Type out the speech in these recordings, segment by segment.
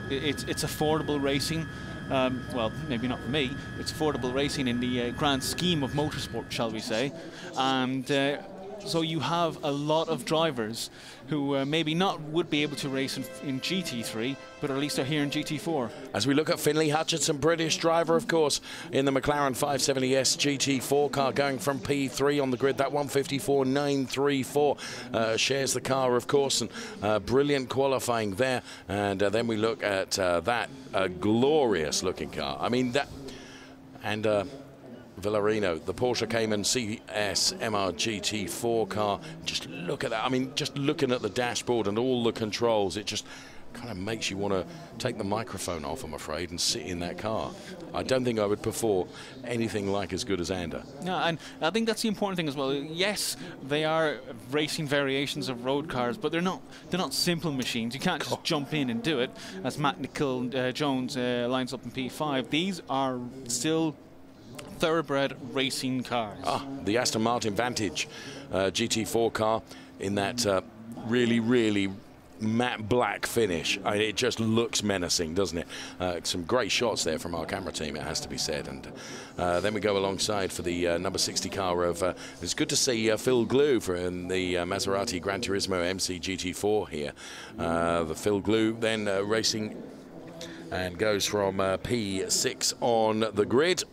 It's affordable racing. Well, maybe not for me. It's affordable racing in the grand scheme of motorsport, shall we say. And so you have a lot of drivers who maybe not would be able to race in GT3, but at least they're here in GT4. As we look at Finlay Hutchinson, British driver, of course, in the McLaren 570S GT4 car, going from P3 on the grid. That 154.934 shares the car, of course, and brilliant qualifying there. And then we look at that glorious-looking car. I mean, that... And... Villarino, the Porsche Cayman CS MR GT4 car. Just look at that. I mean, just looking at the dashboard and all the controls, it just kind of makes you want to take the microphone off, I'm afraid, and sit in that car. I don't think I would prefer anything like as good as Ander. No, and I think that's the important thing as well. Yes, they are racing variations of road cars, but they're not simple machines. You can't just jump in and do it. As Matt Nicol-Jones lines up in P5, these are still thoroughbred racing cars. The Aston Martin Vantage GT4 car in that really matte black finish. I mean, it just looks menacing, doesn't it? Some great shots there from our camera team, it has to be said. And then we go alongside for the number 60 car of, it's good to see Phil Glue in the Maserati Gran Turismo MC GT4 here. The Phil Glue then racing and goes from P6 on the grid.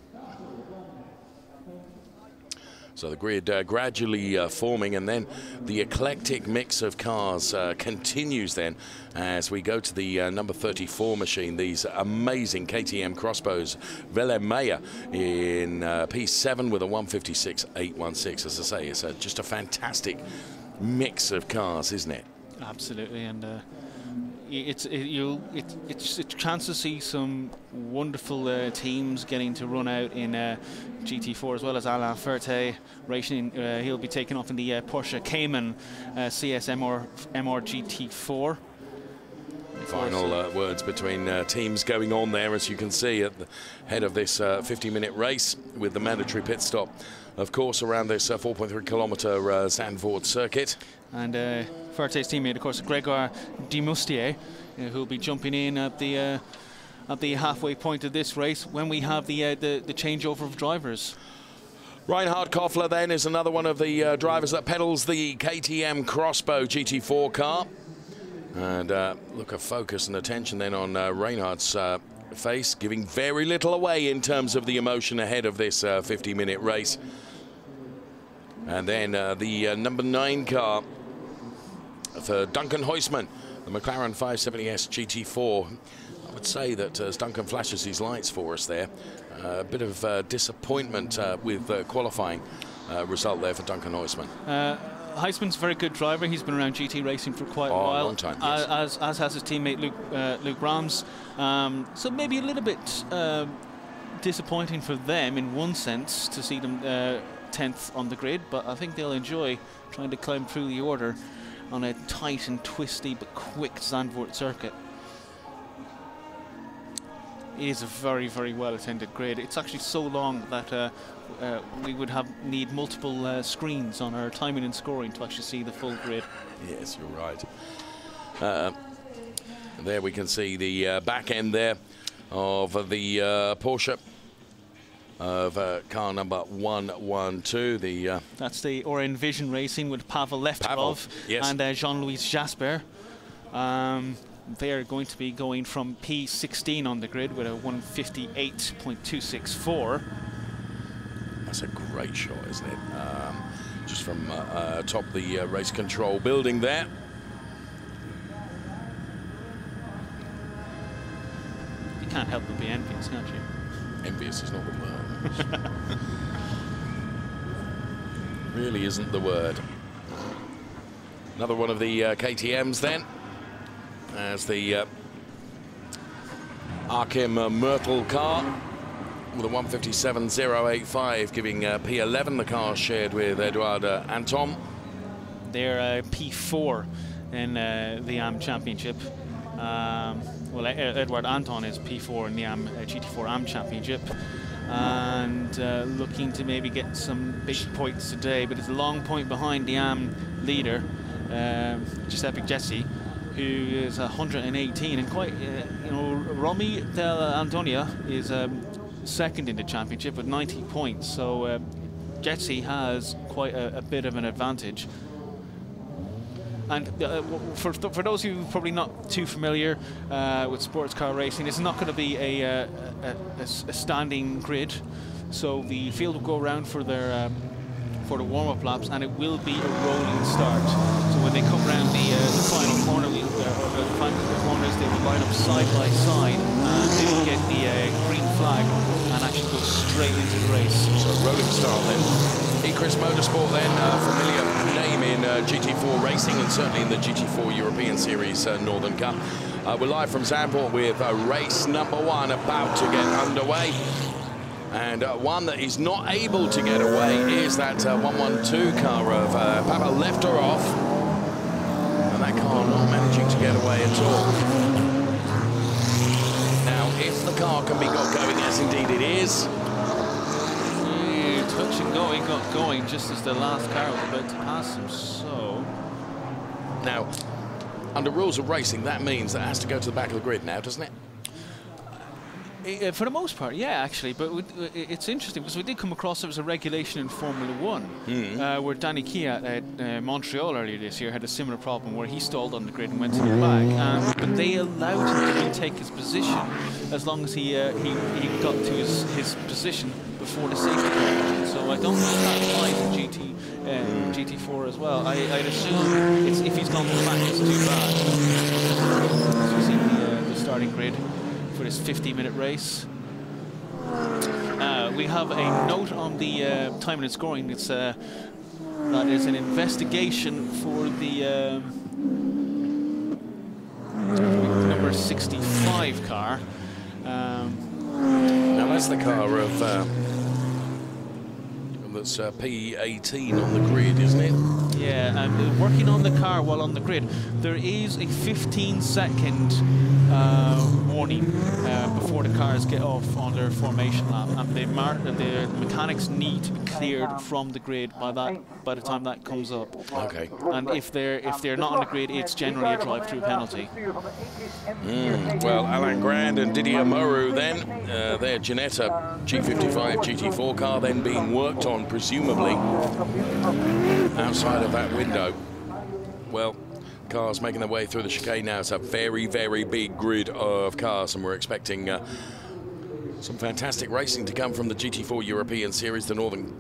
So the grid gradually forming, and then the eclectic mix of cars continues then as we go to the number 34 machine. These amazing KTM crossbows, Willem Meyer in P7 with a 156.816. As I say, it's just a fantastic mix of cars, isn't it? Absolutely, and it's a chance to see some wonderful teams getting to run out in GT4, as well as Alain Ferté racing. He'll be taking off in the Porsche Cayman CS MR GT4. Final words between teams going on there, as you can see at the head of this 50-minute race, with the mandatory pit stop, of course, around this 4.3-kilometer Zandvoort circuit. And Ferté's teammate, of course, Grégoire Demoustier, who'll be jumping in at the halfway point of this race when we have the changeover of drivers. Reinhard Koffler then is another one of the drivers that pedals the KTM Crossbow GT4 car. And look at focus and attention then on Reinhard's face, giving very little away in terms of the emotion ahead of this 50-minute race. And then the number 9 car for Duncan Huisman, the McLaren 570S GT4. I would say that as Duncan flashes his lights for us there, a bit of disappointment with qualifying result there for Duncan Huisman. Huisman's a very good driver. He's been around GT racing for quite a while. Long time, yes. As has his teammate Luke Rams. So maybe a little bit disappointing for them in one sense to see them 10th on the grid, but I think they'll enjoy trying to climb through the order on a tight and twisty but quick Zandvoort circuit. It is a very well attended grid. It's actually so long that we would need multiple screens on our timing and scoring to actually see the full grid. Yes, you're right. There we can see the back end there of the Porsche of car number 112. That's the Orin Vision Racing with Pavel Lefterov, yes, and Jean-Louis Jasper. they are going to be going from P16 on the grid with a 158.264. That's a great shot, isn't it? Just from top the race control building there. You can't help but be envious, can't you? Envious is not the word. Really isn't the word. Another one of the KTMs then, as the Arkim Myrtle car with a 157.085, giving P11 the car shared with Eduard Anton. They're P4 in the AM Championship. Well, Eduard Anton is P4 in the AM GT4 AM Championship, and looking to maybe get some big points today, but it's a long point behind the AM leader, Giuseppe Gessi, who is 118, and quite, you know, Romy Del Antonia is second in the championship with 90 points, so Gessi has quite a bit of an advantage. And for those who are probably not too familiar with sports car racing, it's not going to be a standing grid. So the field will go around for their for the warm-up laps, and it will be a rolling start. So when they come around the final corner, the final corners, they will line up side by side, and they will get the green flag and actually go straight into the race. So rolling start then. Chris Motorsport then, familiar name in GT4 racing and certainly in the GT4 European Series Northern Cup. We're live from Zandvoort with race number 1 about to get underway. And one that is not able to get away is that 112 car of Pavel Lefterov. And that car not managing to get away at all. Now, if the car can be got going, as indeed it is. Touch and go, he got going just as the last car was about to pass him, so... Now, under rules of racing, that means that it has to go to the back of the grid now, doesn't it? For the most part, yeah, actually, but it's interesting because we did come across there was a regulation in Formula 1 where Danny Kiat at Montreal earlier this year had a similar problem where he stalled on the grid and went to the back, but they allowed him to retake his position as long as he got to his position before the safety car. So I don't know if that applies in GT4 as well. I'd assume if he's gone to the back, it's too bad. So you see the starting grid for this 50-minute race. We have a note on the timing and scoring. It's that is an investigation for the number 65 car. Now that's the car of that's P18 on the grid, isn't it? Yeah, and working on the car while on the grid, there is a 15-second warning before the cars get off on their formation lap, and the mechanics need to be cleared from the grid by the time that comes up. Okay. And if they're not on the grid, it's generally a drive-through penalty. Well, Alain Grand and Didier Moreau then, their Ginetta G55 GT4 car then being worked on, presumably outside of that window. Well, cars making their way through the chicane now. It's a very, very big grid of cars, and we're expecting some fantastic racing to come from the GT4 European Series, the Northern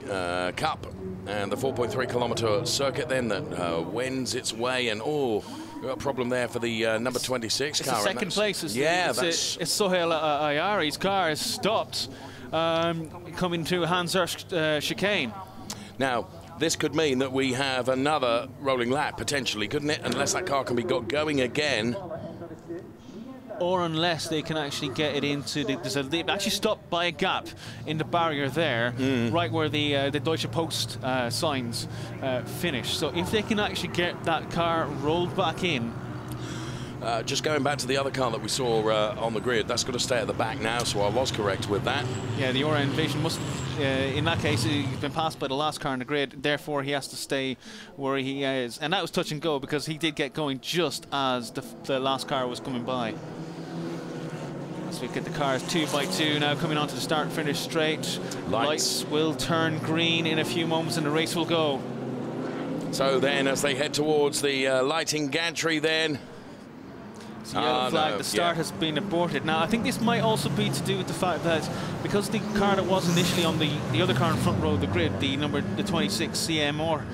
Cup, and the 4.3 kilometer circuit then that wends its way. And we've got a problem there for the number 26 car. It's second place. It's Sohail Ayari's car is stopped coming to Hanshurst chicane. Now, this could mean that we have another rolling lap, potentially, couldn't it? Unless that car can be got going again. Or unless they can actually get it into they've actually stopped by a gap in the barrier there, right where the Deutsche Post signs finish. So if they can actually get that car rolled back in. Just going back to the other car that we saw on the grid, that's got to stay at the back now, so I was correct with that. Yeah, the Aura Invasion must, in that case, he's been passed by the last car on the grid, therefore he has to stay where he is. And that was touch and go because he did get going just as the last car was coming by. As we get the cars 2 by 2 now coming onto the start-finish straight. Lights will turn green in a few moments and the race will go. So then as they head towards the lighting gantry then, It's a yellow flag. The start has been aborted. Now, I think this might also be to do with the fact that because the car that was initially on the other car in front row of the grid, the 26 CMR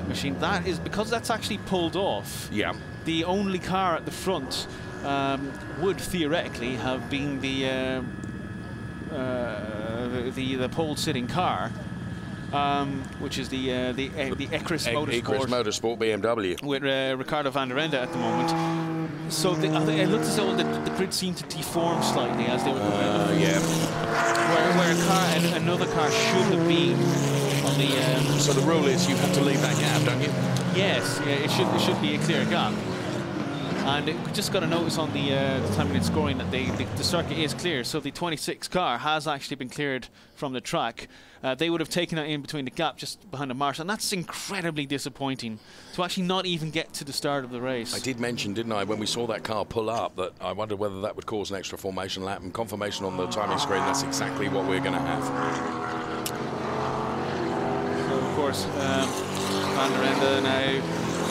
machine, that is because that's actually pulled off. Yeah. The only car at the front would theoretically have been the pole-sitting car, which is the Ecris Motorsport BMW with Ricardo van der Ende at the moment. So it looked as though the grid seemed to deform slightly as they were going. Where another car should have been on the. So the rule is you have to leave that gap, don't you? Yes, yeah, it should be a clear gap. And we just got a notice on the time it's scoring that the circuit is clear. So the 26 car has actually been cleared from the track. They would have taken that in between the gap just behind the marsh, and that's incredibly disappointing to actually not even get to the start of the race. I did mention, didn't I, when we saw that car pull up, that I wondered whether that would cause an extra formation lap, and confirmation on the timing screen, that's exactly what we're going to have. So, of course, Van der Ende now.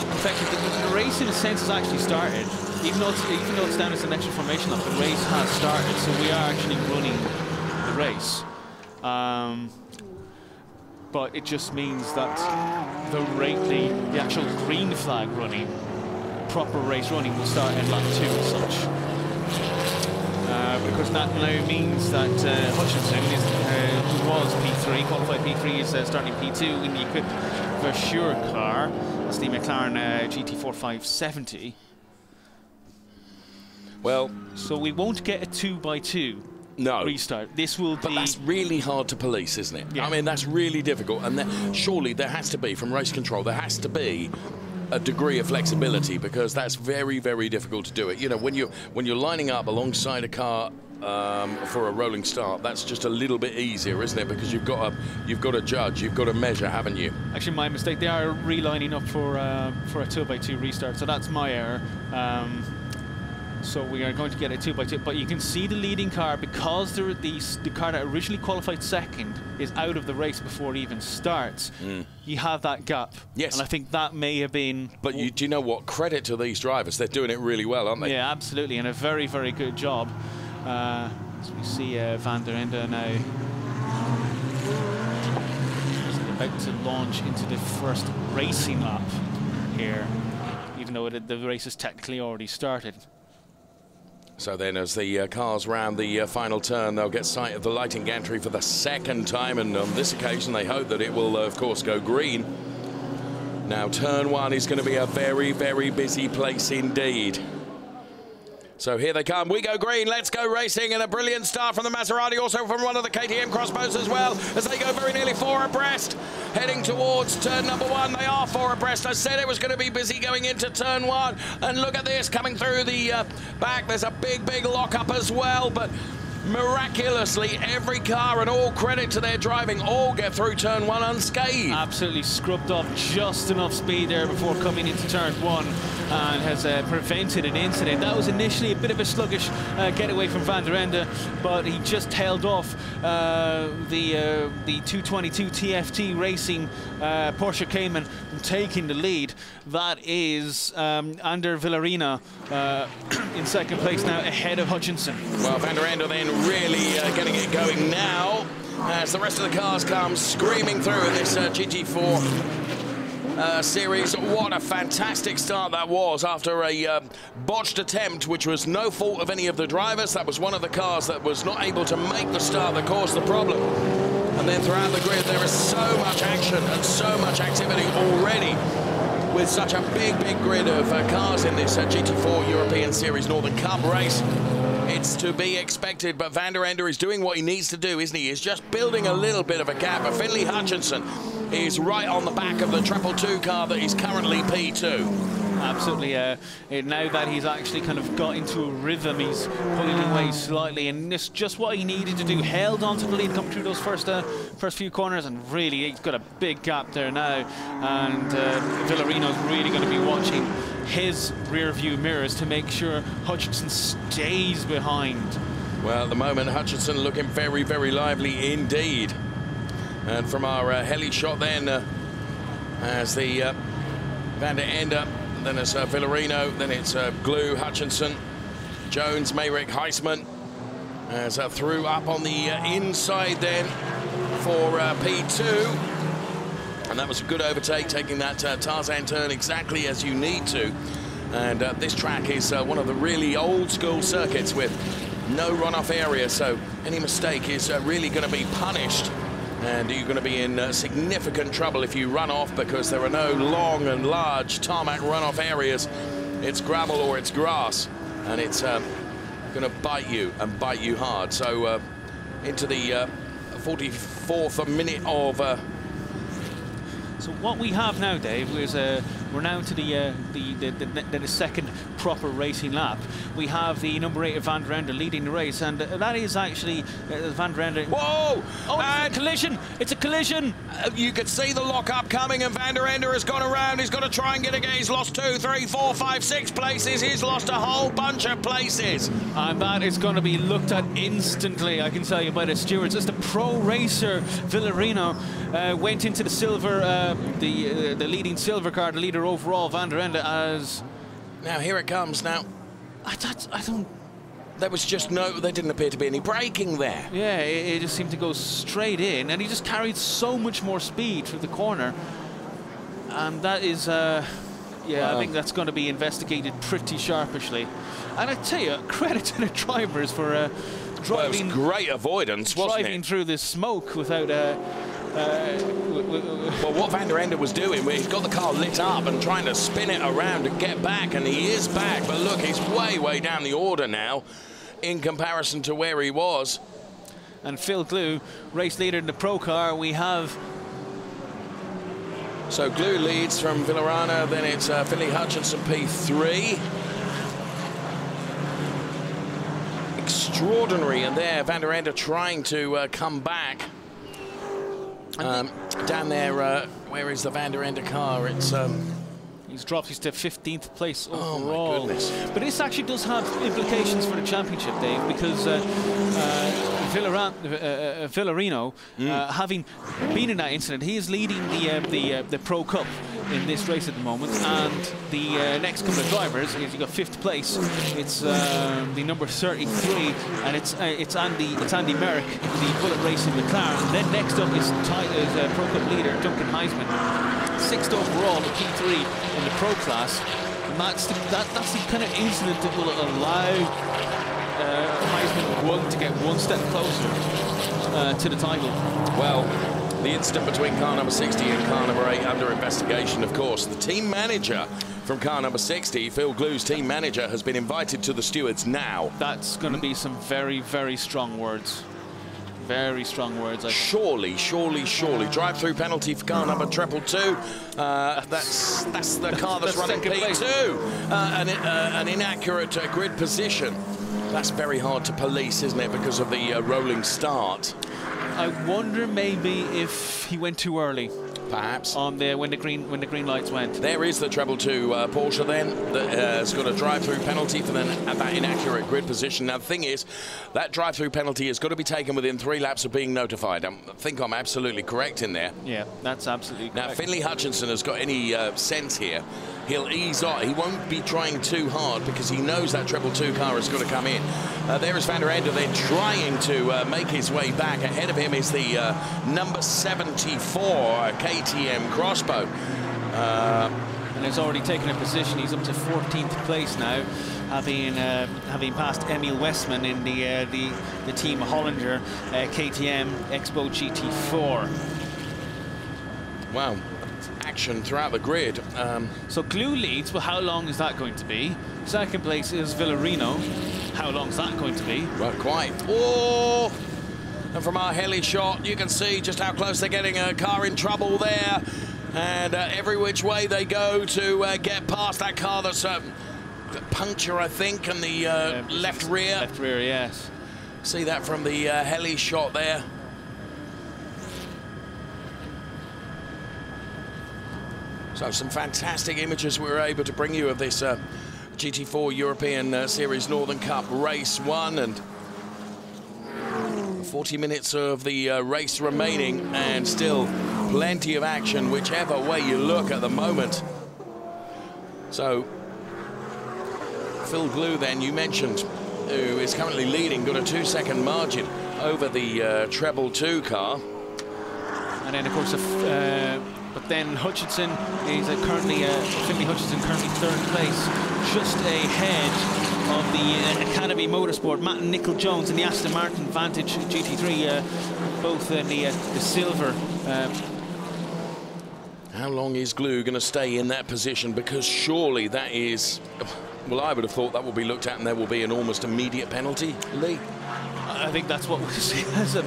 In fact, the race, in a sense, has actually started. Even though it's down as an extra formation lap, the race has started. So we are actually running the race. But it just means that the actual green flag running, proper race running, will start in lap 2 as such. Because that now means that Hutchinson, who was P3, qualified P3, is starting P2 in the equipped Versure car. That's the McLaren GT4 570. Well, so we won't get a 2x2 restart. This will be. But that's really hard to police, isn't it? Yeah. I mean, that's really difficult. And surely there has to be, from race control, there has to be a degree of flexibility, because that's very, very difficult to do it. You know, when you're lining up alongside a car for a rolling start, that's just a little bit easier, isn't it? Because you've got to judge, you've got to measure, haven't you? Actually, my mistake. They are relining up for a 2x2 restart, so that's my error. So we are going to get a 2x2, but you can see the leading car, because the car that originally qualified second is out of the race before it even starts. You have that gap. Yes. And I think that may have been. But do you know what? Credit to these drivers. They're doing it really well, aren't they? Yeah, absolutely, and a very, very good job. As we see Van der Ende now about to launch into the first racing lap here, even though the race has technically already started. So then, as the cars round the final turn, they'll get sight of the lighting gantry for the second time, and on this occasion they hope that it will, of course, go green. Now, turn 1 is going to be a very, very busy place indeed. So here they come. We go green. Let's go racing. And a brilliant start from the Maserati, also from one of the KTM crossbows as well, as they go very nearly 4 abreast, heading towards turn number 1. They are 4 abreast. I said it was going to be busy going into turn 1. And look at this, coming through the back. There's a big, big lock-up as well. But miraculously, every car, and all credit to their driving, all get through turn 1 unscathed. Absolutely scrubbed off just enough speed there before coming into turn 1, and has prevented an incident. That was initially a bit of a sluggish getaway from Van der Ende, but he just held off the 222 TFT Racing Porsche Cayman from taking the lead. That is Ander Villarina in second place now, ahead of Hutchinson. Well, Van der Ende then really getting it going now, as the rest of the cars come screaming through in this GT4 series. What a fantastic start that was, after a botched attempt, which was no fault of any of the drivers. That was one of the cars that was not able to make the start that caused the problem. And then throughout the grid, there is so much action and so much activity already, with such a big, big grid of cars in this GT4 European Series Northern Cup race. It's to be expected, but Van der Ende is doing what he needs to do, isn't he? He's just building a little bit of a gap. But Finley Hutchinson is right on the back of the 222 car that is currently P2. Absolutely. Now that he's actually kind of got into a rhythm, he's pulling away slightly, and it's just what he needed to do. Held on to the lead, come through those first few corners, and really he's got a big gap there now. And Villarino's really going to be watching his rear view mirrors to make sure Hutchinson stays behind. Well, at the moment, Hutchinson looking very, very lively indeed. And from our heli shot then, as the Van der Ende then it's Villarino, then it's Glue, Hutchinson, Jones, Mayrick, Heisman. As through up on the inside then for P2. And that was a good overtake, taking that Tarzan turn exactly as you need to. And this track is one of the really old school circuits with no runoff area, so any mistake is really going to be punished. And you're going to be in significant trouble if you run off, because there are no long and large tarmac runoff areas. It's gravel or it's grass, and it's going to bite you and bite you hard. So into the 44th minute of... So what we have now, Dave, is we're now to the second proper racing lap. We have the number 8 of Van der Ende leading the race, and that is actually Van der Ende. Whoa! Oh, it's a collision! It's a collision! You could see the lock-up coming, and Van der Ende has gone around. He's got to try and get again. He's lost 2, 3, 4, 5, 6 places. He's lost a whole bunch of places. And that is going to be looked at instantly, I can tell you, by the stewards. As the pro racer Villarino went into the silver, the leading silver car, the leader overall, Van der Ende, as... Now, here it comes. Now, I don't... There was just no... There didn't appear to be any braking there. Yeah, it just seemed to go straight in, and he just carried so much more speed through the corner. And that is... yeah, I think that's going to be investigated pretty sharpishly. And I tell you, credit to the drivers for driving... Well, it was great avoidance, wasn't it? Driving through this smoke without... well, what Van der Ende was doing, he's got the car lit up and trying to spin it around to get back, and he is back. But look, he's way, way down the order now in comparison to where he was. And Phil Glue, race leader in the pro car, we have... So Glue leads from Villarano, then it's Philly Hutchinson P3. Extraordinary, and there Van der Ende trying to come back. Down there, where is the Van der Ende car? It's he's dropped to 15th place overall. Oh my goodness! But this actually does have implications for the championship, Dave, because Villarino, having been in that incident, he is leading the Pro Cup in this race at the moment, and the next couple of drivers, you've got 5th place. It's the number 33, and it's Andy Merrick, the Bullet Racing McLaren. And then next up is Pro Cup leader Duncan Heisman, 6th overall, the P3 in the Pro class. And that's the kind of incident that will allow Heisman to get one step closer to the title. Well, the incident between car number 60 and car number 8 under investigation, of course. The team manager from car number 60, Phil Glue's team manager, has been invited to the stewards now. That's going to be some very, very strong words. Very strong words. Surely, surely, surely. Drive-through penalty for car number 222. That's the car that's running P2. An inaccurate grid position. That's very hard to police, isn't it, because of the rolling start. I wonder maybe if he went too early. Perhaps. On the when the green lights went. There is the treble 2 Porsche then that has got a drive-through penalty for then that inaccurate grid position. Now the thing is, that drive-through penalty has got to be taken within 3 laps of being notified. I think I'm absolutely correct in there. Yeah, that's absolutely correct. Now if Finley Hutchinson has got any sense here, he'll ease off. He won't be trying too hard because he knows that treble 2 car has got to come in. There is Van der Ende then trying to make his way back. Ahead of him is the number 74 KTM Crossbow. And he's already taken a position. He's up to 14th place now, having passed Emil Westman in the Team Hollander KTM Expo GT4. Wow. Action throughout the grid. So Glue leads, but how long is that going to be? Second place is Villarino. How long is that going to be? Right, quite. Oh! And from our heli shot, you can see just how close they're getting. A car in trouble there. And every which way they go to get past that car that's a puncture, I think, and the left rear. Left rear, yes. See that from the heli shot there. So some fantastic images we were able to bring you of this GT4 European Series Northern Cup Race 1, and 40 minutes of the race remaining, and still plenty of action whichever way you look at the moment. So Phil Glue, then, you mentioned, who is currently leading, got a 2-second margin over the Treble 2 car. And then, of course, but then Hutchinson is currently, Finley Hutchinson currently 3rd place, just ahead of the Academy Motorsport, Matt and Nickel Jones in the Aston Martin Vantage GT3, both in the silver. How long is Glue going to stay in that position? Because surely that is, well, I would have thought that will be looked at and there will be an almost immediate penalty, Lee. I think that's what we'll see. There's a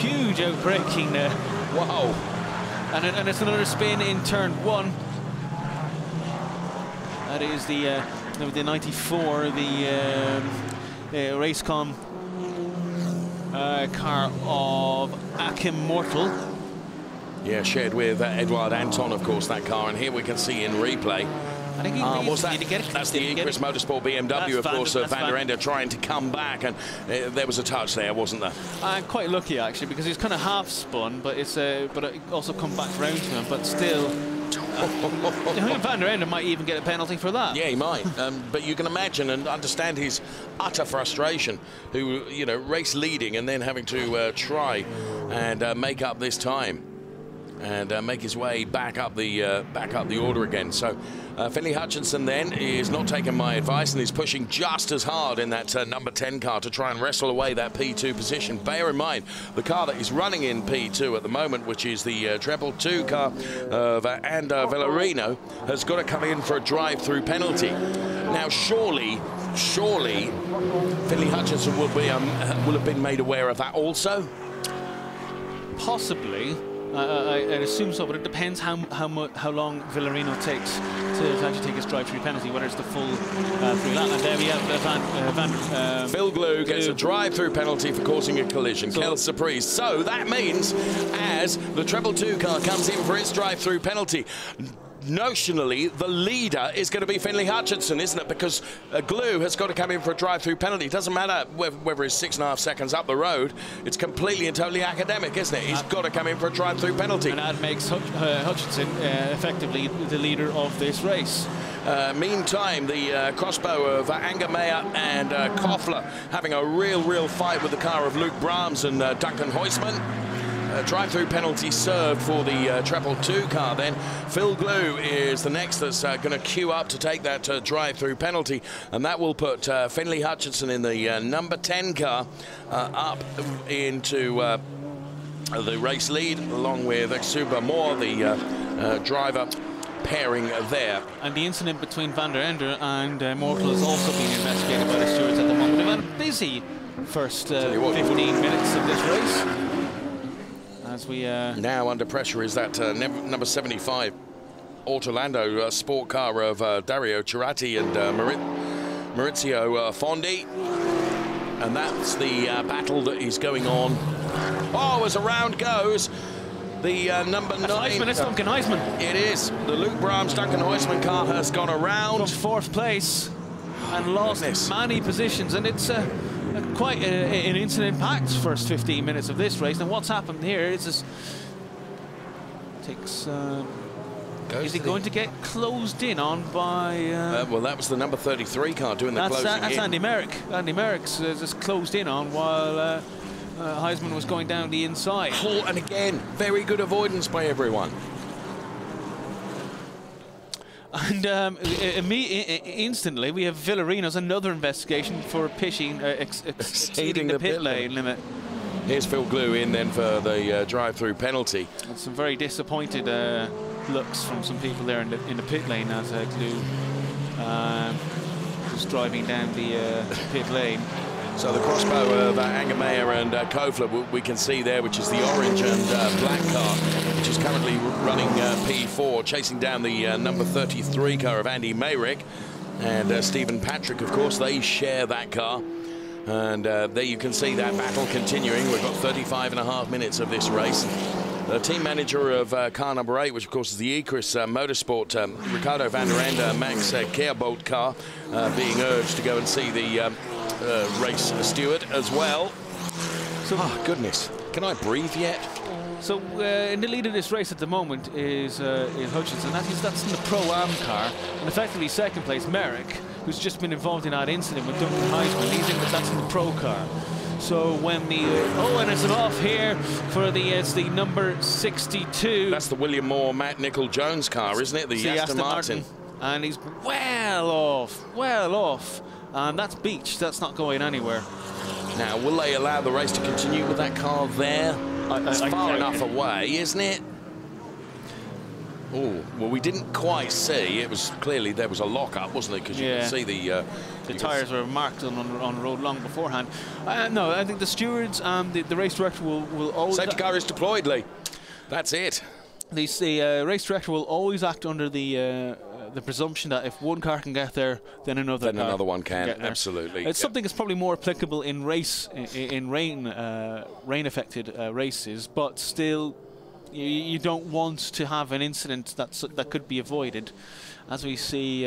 huge outbreaking there. Wow. And it's another spin in turn 1. That is the 94, the Racecom car of Akim Mortal. Yeah, shared with Edouard Anton, of course, that car. And here we can see in replay. I think what's that? That's the Equus Motorsport BMW, of course, Van der Ende trying to come back. And there was a touch there, wasn't there? Quite lucky, actually, because he's kind of half spun, but it's but it also come back round to him. But still, Van der Ende might even get a penalty for that. Yeah, he might. But you can imagine and understand his utter frustration, who, you know, race leading and then having to try and make up this time and make his way back up the order again. So Finley Hutchinson then is not taking my advice and is pushing just as hard in that number 10 car to try and wrestle away that P2 position. Bear in mind, the car that is running in P2 at the moment, which is the Treble 2 car of Ander Villarino, has got to come in for a drive-through penalty. Now, surely Finley Hutchinson will have been made aware of that also? Possibly. I'd assume so, but it depends how long Villarino takes to actually take his drive-through penalty, whether it's the full 3 lap. And there we have Phil Glue gets a drive-through penalty for causing a collision. Quelle surprise. So that means as the Treble 2 car comes in for its drive-through penalty, notionally, the leader is going to be Finley Hutchinson, isn't it? Because Glue has got to come in for a drive-through penalty. It doesn't matter whether it's 6.5 seconds up the road. It's completely and totally academic, isn't it? He's got to come in for a drive-through penalty. And that makes Hutchinson effectively the leader of this race. Meantime, the crossbow of Angermeyer and Koffler having a real fight with the car of Luke Brahms and Duncan Huisman. Drive-through penalty served for the Treble 2 car then. Phil Glue is the next that's going to queue up to take that drive-through penalty, and that will put Finley Hutchinson in the number 10 car up into the race lead, along with Xuba Moore, the driver pairing there. And the incident between Van der Ende and Mortal is also being investigated by the stewards at the moment. They've had a busy first 15 minutes of this race. As we now under pressure is that number 75 Ortolando sport car of Dario Ciratti and Maurizio Fondi, and that's the battle that is going on. Oh, as a round goes, the number 9. Huisman, it's Duncan Huisman. It is. The Luke Brahms Duncan Huisman car has gone around. From 4th place and lost many positions, and it's quite an incident-packed first 15 minutes of this race. And what's happened here is this takes. Is he going to get closed in on by? Well, that was the number 33 car doing the closing that's in. Andy Merrick. Andy Merrick's just closed in on while Huisman was going down the inside. Oh, and again, very good avoidance by everyone. And instantly, we have Villarino's another investigation for pitching, exceeding the pit lane limit. Here's Phil Glue in then for the drive-through penalty. And some very disappointed looks from some people there in the pit lane as Glue was driving down the pit lane. So the crossbow of Angermeyer and Kofler we can see there, which is the orange and black car, which is currently running P4, chasing down the number 33 car of Andy Mayrick. And Stephen Patrick, of course, they share that car. And there you can see that battle continuing. We've got 35.5 minutes of this race. The team manager of car number 8, which of course is the Equus Motorsport, Ricardo van der Ende, Max Keerbolt car, being urged to go and see the race steward as well. So, oh, goodness. Can I breathe yet? So in the lead of this race at the moment is Hutchinson. That's in the Pro-Am car. And effectively second place, Merrick, who's just been involved in that incident with Duncan Heisman. That's in the Pro car. So when the and it's off here for it's the number 62. That's the William Moore, Matt Nicol-Jones car, isn't it? The Aston Martin. And he's well off. And that's beach. That's not going anywhere. Now, will they allow the race to continue with that car there? It's far enough away, isn't it? Oh, well, we didn't quite see. It was clearly there was a lock-up, wasn't it? Because you could see the tyres were marked on the road long beforehand. No, I think the stewards and the race director will always... Safety car is deployed, Lee. That's it. The race director will always act under the presumption that if one car can get there, then another one can. Absolutely. It's something that's probably more applicable in rain-affected races, but still, you don't want to have an incident that could be avoided, as we see.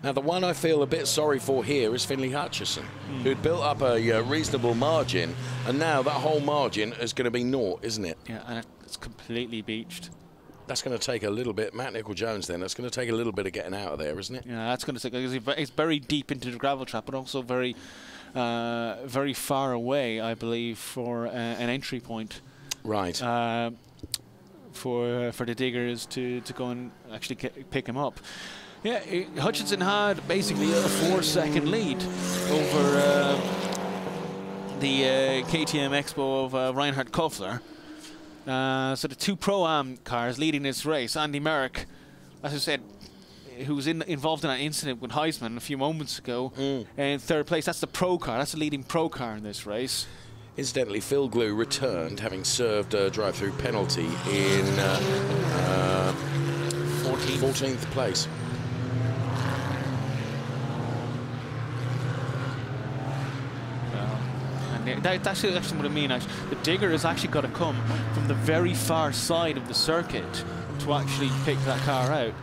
Now, the one I feel a bit sorry for here is Finlay Hutchinson, who'd built up a reasonable margin, and now that whole margin is going to be naught, isn't it? Yeah, and it's completely beached. That's going to take a little bit, Matt Nicol-Jones then, that's going to take a little bit of getting out of there, isn't it? Yeah, that's going to take, because it's very deep into the gravel trap, but also very far away, I believe, for an entry point. Right. For the diggers to go and actually pick him up. Yeah, Hutchinson had basically a 4-second lead over the KTM Expo of Reinhard Koffler. So the two Pro-Am cars leading this race, Andy Merrick, as I said, who was involved in that incident with Heisman a few moments ago, in third place. That's the Pro car. That's the leading Pro car in this race. Incidentally, Phil Glue returned, having served a drive-through penalty in 14th place. That's actually what I mean. Actually, the digger has actually got to come from the very far side of the circuit to actually pick that car out.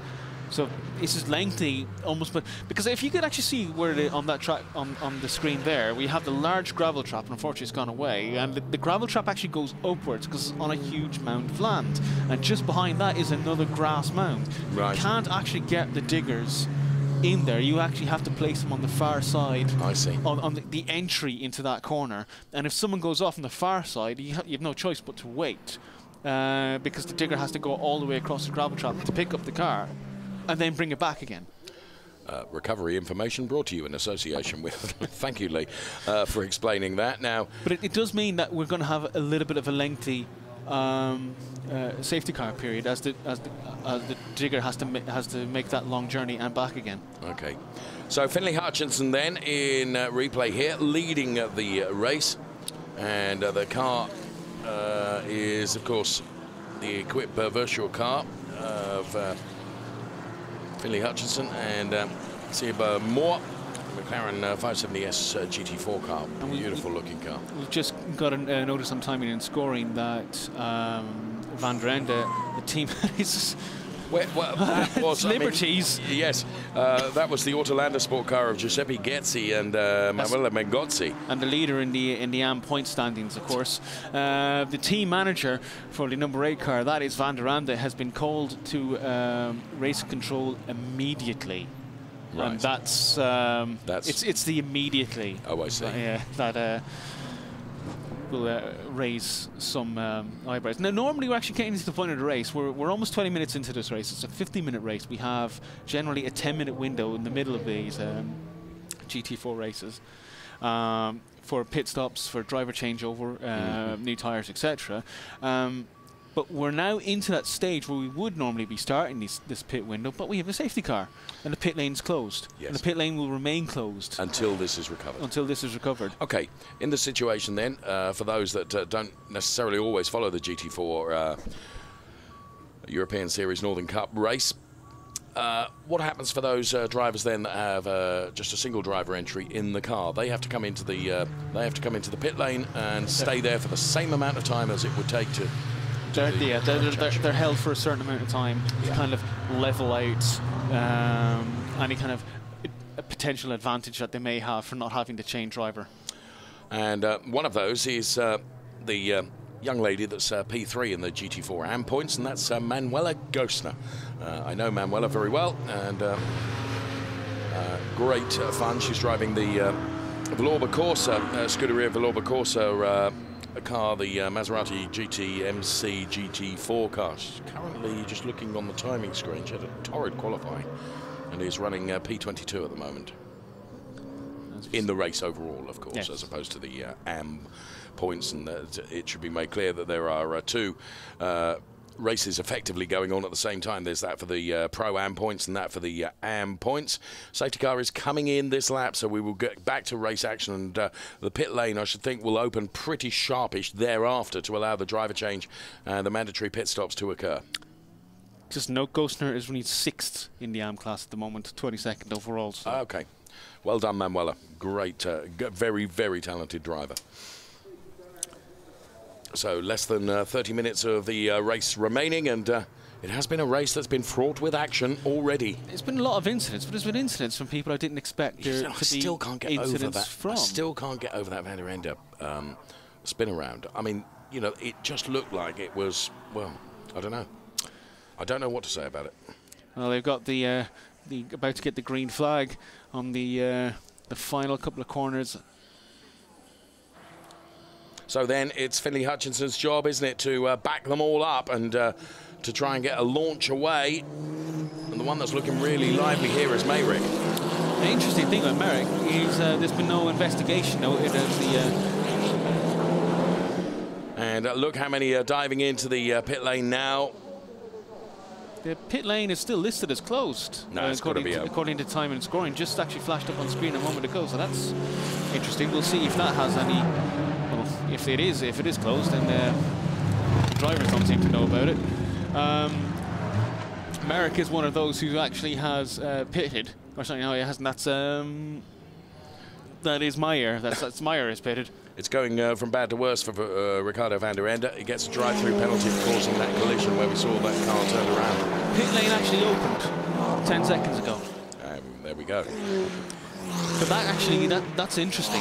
So this is lengthy, almost, but because if you could actually see where on that track on the screen there, we have the large gravel trap, and unfortunately it's gone away, and the gravel trap actually goes upwards because it's on a huge mound of land, and just behind that is another grass mound. Right. You can't actually get the diggers in there. You actually have to place them on the far side. I see. On the entry into that corner, and if someone goes off on the far side, you have no choice but to wait, because the digger has to go all the way across the gravel trap to pick up the car and then bring it back again. Recovery information brought to you in association with thank you, Lee, for explaining that. Now, but it does mean that we're going to have a little bit of a lengthy safety car period as the digger has to make that long journey and back again. Okay, so Finlay Hutchinson then in replay here, leading the race, and the car is of course the equipped virtual car of Finlay Hutchinson and Seb Moore, McLaren 570S GT4 car, beautiful looking car. We've just got a notice on timing and scoring that Van der Ende, the team is that was Liberties. I mean, yes, that was the Autolanda Sport car of Giuseppe Gezzi and Manuela Mengozzi. And the leader in the AM point standings, of course. The team manager for the number 8 car, that is Van der Ende, has been called to race control immediately. Right. And that's it's the immediately. Oh, I see. That will raise some eyebrows. Now, normally we're actually getting to the point of the race. We're almost 20 minutes into this race. It's a 50-minute race. We have generally a 10-minute window in the middle of these GT4 races for pit stops, for driver changeover, new tyres, etc. But we're now into that stage where we would normally be starting this pit window, but we have a safety car, and the pit lane's closed. Yes. And the pit lane will remain closed. Until this is recovered. Until this is recovered. Okay, in the situation then, for those that don't necessarily always follow the GT4 European Series Northern Cup race, what happens for those drivers then that have just a single driver entry in the car? They have to come into the pit lane and stay there for the same amount of time as it would take to. They're held for a certain amount of time to kind of level out any kind of a potential advantage that they may have for not having to change driver. And one of those is the young lady that's P3 in the GT4 AM points, and that's Manuela Gostner. I know Manuela very well, and great fun. She's driving the Villorba Corsa, Scuderia Villorba Corsa car, the Maserati GT GT4 car. She's currently just looking on the timing screen. She had a torrid qualifying and is running P22 at the moment. In the race overall, of course, yes, as opposed to the AM points, and it should be made clear that there are two races effectively going on at the same time. There's that for the Pro AM points and that for the AM points. Safety car is coming in this lap, so we will get back to race action, and the pit lane, I should think, will open pretty sharpish thereafter to allow the driver change and the mandatory pit stops to occur. Just note, Gostner is running 6th in the AM class at the moment, 22nd overall. So. Okay. Well done, Manuela. Great, very, very talented driver. So less than 30 minutes of the race remaining, and it has been a race that's been fraught with action already. It's been a lot of incidents, but there's been incidents from people I didn't expect there to be still can't get over that. From. I still can't get over that Van der Ende spin around. I mean, you know, it just looked like it was, well, I don't know. I don't know what to say about it. Well, they've got the about to get the green flag on the final couple of corners. So then it's Finley Hutchinson's job, isn't it, to back them all up and to try and get a launch away. And the one that's looking really lively here is Meyrick. The interesting thing about Meyrick is there's been no investigation noted as the... And look how many are diving into the pit lane now. The pit lane is still listed as closed. No, it's got to be according to time and scoring. Just actually flashed up on screen a moment ago, so that's interesting. We'll see if that has any... Well, if it is closed, then the drivers don't seem to know about it. Merrick is one of those who actually has pitted. Or sorry, no, he hasn't. That is Meyer. That's Meyer is pitted. It's going from bad to worse for Ricardo van der Ende. He gets a drive-through penalty for causing that collision where we saw that car turned around. Pit lane actually opened 10 seconds ago. There we go. But that actually, that's interesting,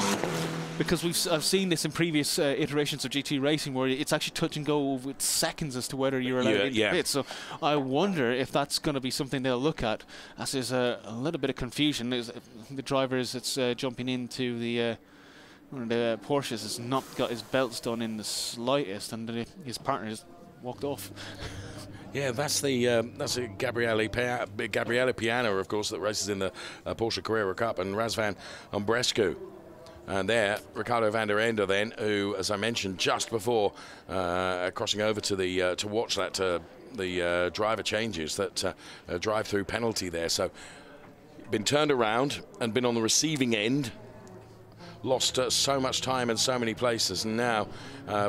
because I've seen this in previous iterations of GT racing where it's actually touch and go with seconds as to whether you're allowed into the pit. So I wonder if that's going to be something they'll look at, as there's a little bit of confusion. The drivers that's jumping into one of the Porsches has not got his belts done in the slightest, and his partner has walked off. Yeah, that's Gabriele Piana, of course, that races in the Porsche Carrera Cup, and Razvan Umbrescu. And there, Ricardo van der Ende then, who, as I mentioned just before, crossing over to watch that the driver changes, that drive-through penalty there. So, been turned around and been on the receiving end. Lost so much time in so many places, and now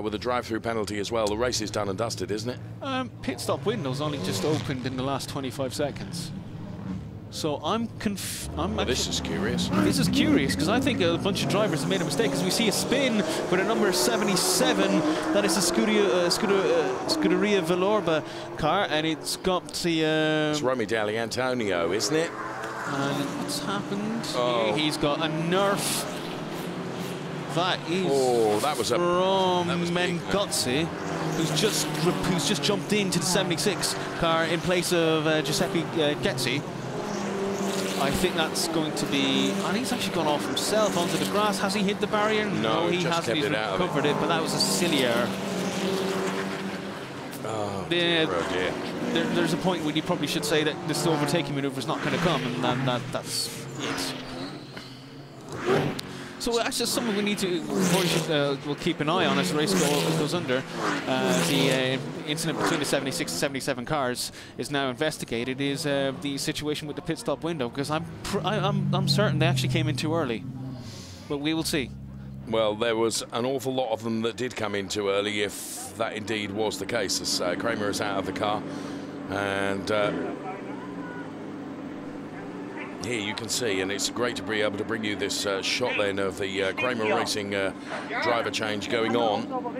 with a drive-through penalty as well, the race is done and dusted, isn't it? Pit stop window's only just opened in the last 25 seconds. So this is curious. This is curious, because I think a bunch of drivers have made a mistake, because we see a spin with a number 77. That is a Scuderia Villorba car, and it's got the... it's Romy D'Antonio, isn't it? And what's happened? Oh. He's got a nerf. That is that was Mengozzi, who's just jumped into the 76 car in place of Giuseppe Getzi. I think that's going to be... And he's actually gone off himself onto the grass. Has he hit the barrier? No, he hasn't. He's recovered it, but that was a silly error. Oh, dear. There's a point where you probably should say that this overtaking manoeuvre is not going to come, and that's it. So that's just something we need to, we'll keep an eye on as the race goes under. The incident between the 76 and 77 cars is now investigated. Is the situation with the pit stop window, because I'm certain they actually came in too early, but we will see. Well, there was an awful lot of them that did come in too early, if that indeed was the case, as Kramer is out of the car, and here you can see, and it's great to be able to bring you this shot then of the Kramer Racing driver change going on,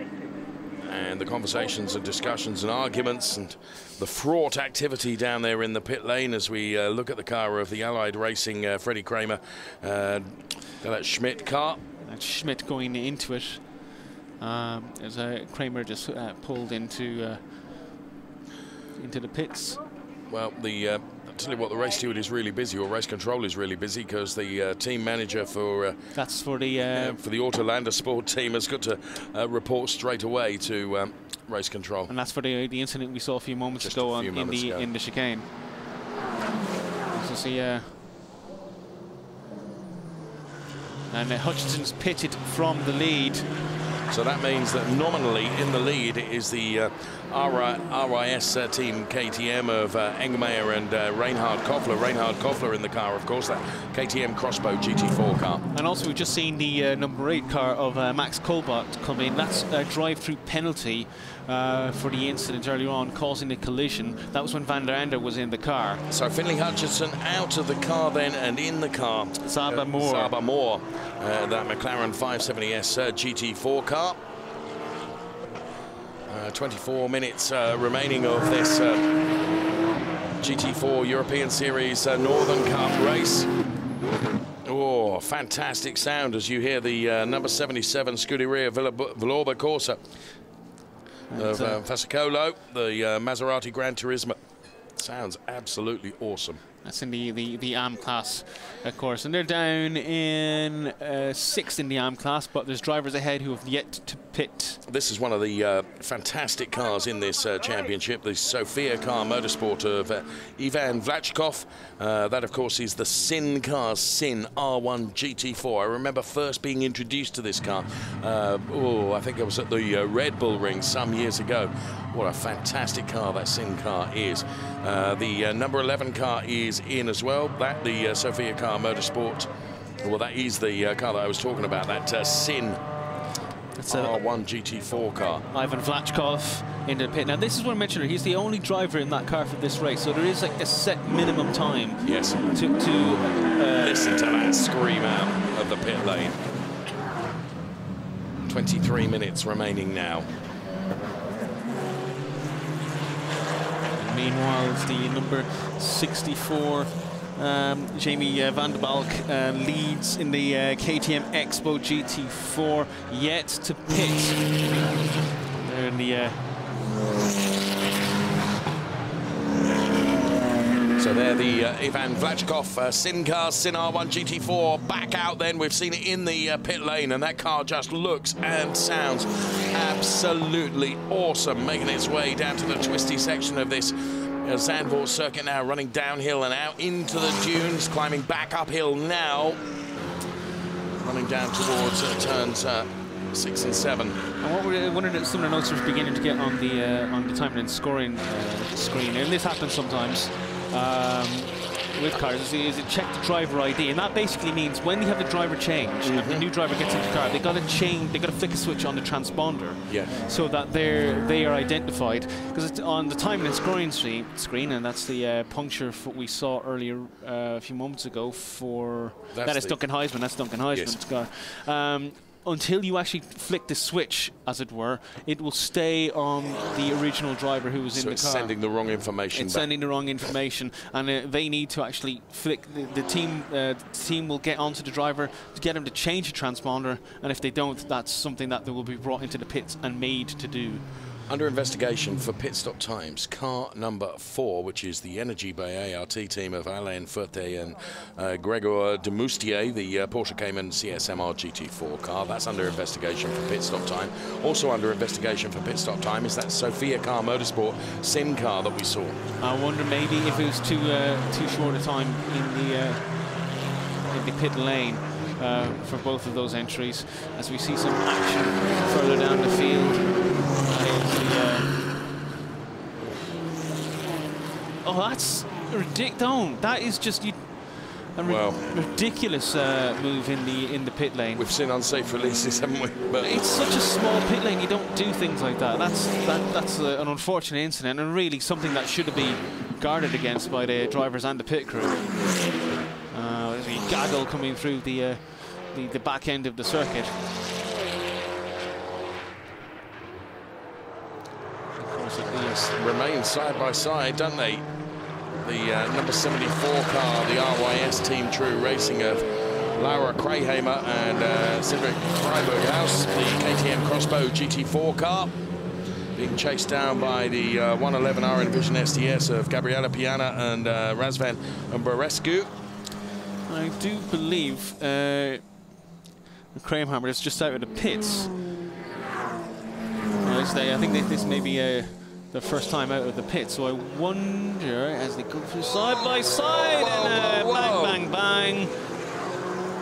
and the conversations and discussions and arguments and the fraught activity down there in the pit lane as we look at the car of the Allied Racing Freddie Kramer, that Schmidt car. That's Schmidt going into it. as Kramer just pulled into the pits. Well, I'll tell you what, the race steward is really busy, or race control is really busy, because the team manager for that's for the Autolander Sport team has got to report straight away to race control. And that's for the incident we saw a few moments ago in the chicane. So see, and Hutchinson's pitted from the lead. So that means that nominally in the lead is the RIS team KTM of Engelmeyer and Reinhard Koffler. Reinhard Koffler in the car, of course, that KTM Crossbow GT4 car. And also we've just seen the number 8 car of Max Kolbart come in. That's a drive-through penalty for the incident earlier on, causing the collision. That was when Van der Ende was in the car. So Finlay Hutchinson out of the car then, and in the car Saba Moore. Saba Moore, that McLaren 570S GT4 car. 24 minutes remaining of this GT4 European Series Northern Cup race. Oh, fantastic sound as you hear the number 77 Scuderia Villorba Corsa of Fascicolo, the Maserati Gran Turismo. Sounds absolutely awesome. That's in the AM class, of course. And they're down in 6th in the AM class, but there's drivers ahead who have yet to pit. This is one of the fantastic cars in this championship, the Sofia car motorsport of Ivan Vlachkov. That, of course, is the Sin car, Sin R1 GT4. I remember first being introduced to this car. I think it was at the Red Bull Ring some years ago. What a fantastic car that Sin car is. The number 11 car is in as well. That the Sofia car motorsport. Well, that is the car that I was talking about. That Sin R1 GT4 car. Ivan Vlachkov into the pit. Now, this is what I mentioned. He's the only driver in that car for this race, so there is like a set minimum time. Yes. To listen to that scream out of the pit lane. 23 minutes remaining now. Meanwhile, the number 64, Jamie van der Balk, leads in the KTM Expo GT4, yet to pit. They're in the... So there the Ivan Vlachkov Sin car, Sin R1 GT4, back out then. We've seen it in the pit lane, and that car just looks and sounds absolutely awesome, making its way down to the twisty section of this Zandvoort circuit now, running downhill and out into the dunes, climbing back uphill now, running down towards turns 6 and 7. And what were one of some of the notes we're beginning to get on the time and scoring screen, and this happens sometimes with cars, is it check the driver ID, and that basically means when you have the driver change and the new driver gets into the car, they got to flick a switch on the transponder, so that they are identified, because it's on the timing and scoring screen, and that's the puncture we saw earlier a few moments ago for that is Duncan Heisman. That's Duncan Heisman's car. Until you actually flick the switch, as it were, it will stay on the original driver who was in the car. So it's sending the wrong information. It's sending the wrong information, and they need to actually flick. The team will get onto the driver to get him to change the transponder, and if they don't, that's something that they will be brought into the pits and made to do. Under investigation for pit stop times, car number 4, which is the Energy Bay ART team of Alain Furté and Gregor de Moustier, the Porsche Cayman CSMR GT4 car. That's under investigation for pit stop time. Also under investigation for pit stop time is that Sofia car motorsport Sin car that we saw. I wonder maybe if it was too short a time in the pit lane for both of those entries, as we see some action further down the field. Oh, that's ridiculous! That is just ridiculous move in the pit lane. We've seen unsafe releases, haven't we? But it's such a small pit lane. You don't do things like that. That's an unfortunate incident, and really something that should have been guarded against by the drivers and the pit crew. There's a gaggle coming through the back end of the circuit. Remain side by side, don't they? The number 74 car, the RYS Team True Racing of Laura Krahammer and Cedric Freiberghaus, the KTM Crossbow GT4 car, being chased down by the 111R Envision STS of Gabriela Piana and Razvan Umberescu. I do believe Krahammer is just out of the pits. I think that this may be the first time out of the pit, so I wonder as they go through side by side and bang, bang, bang.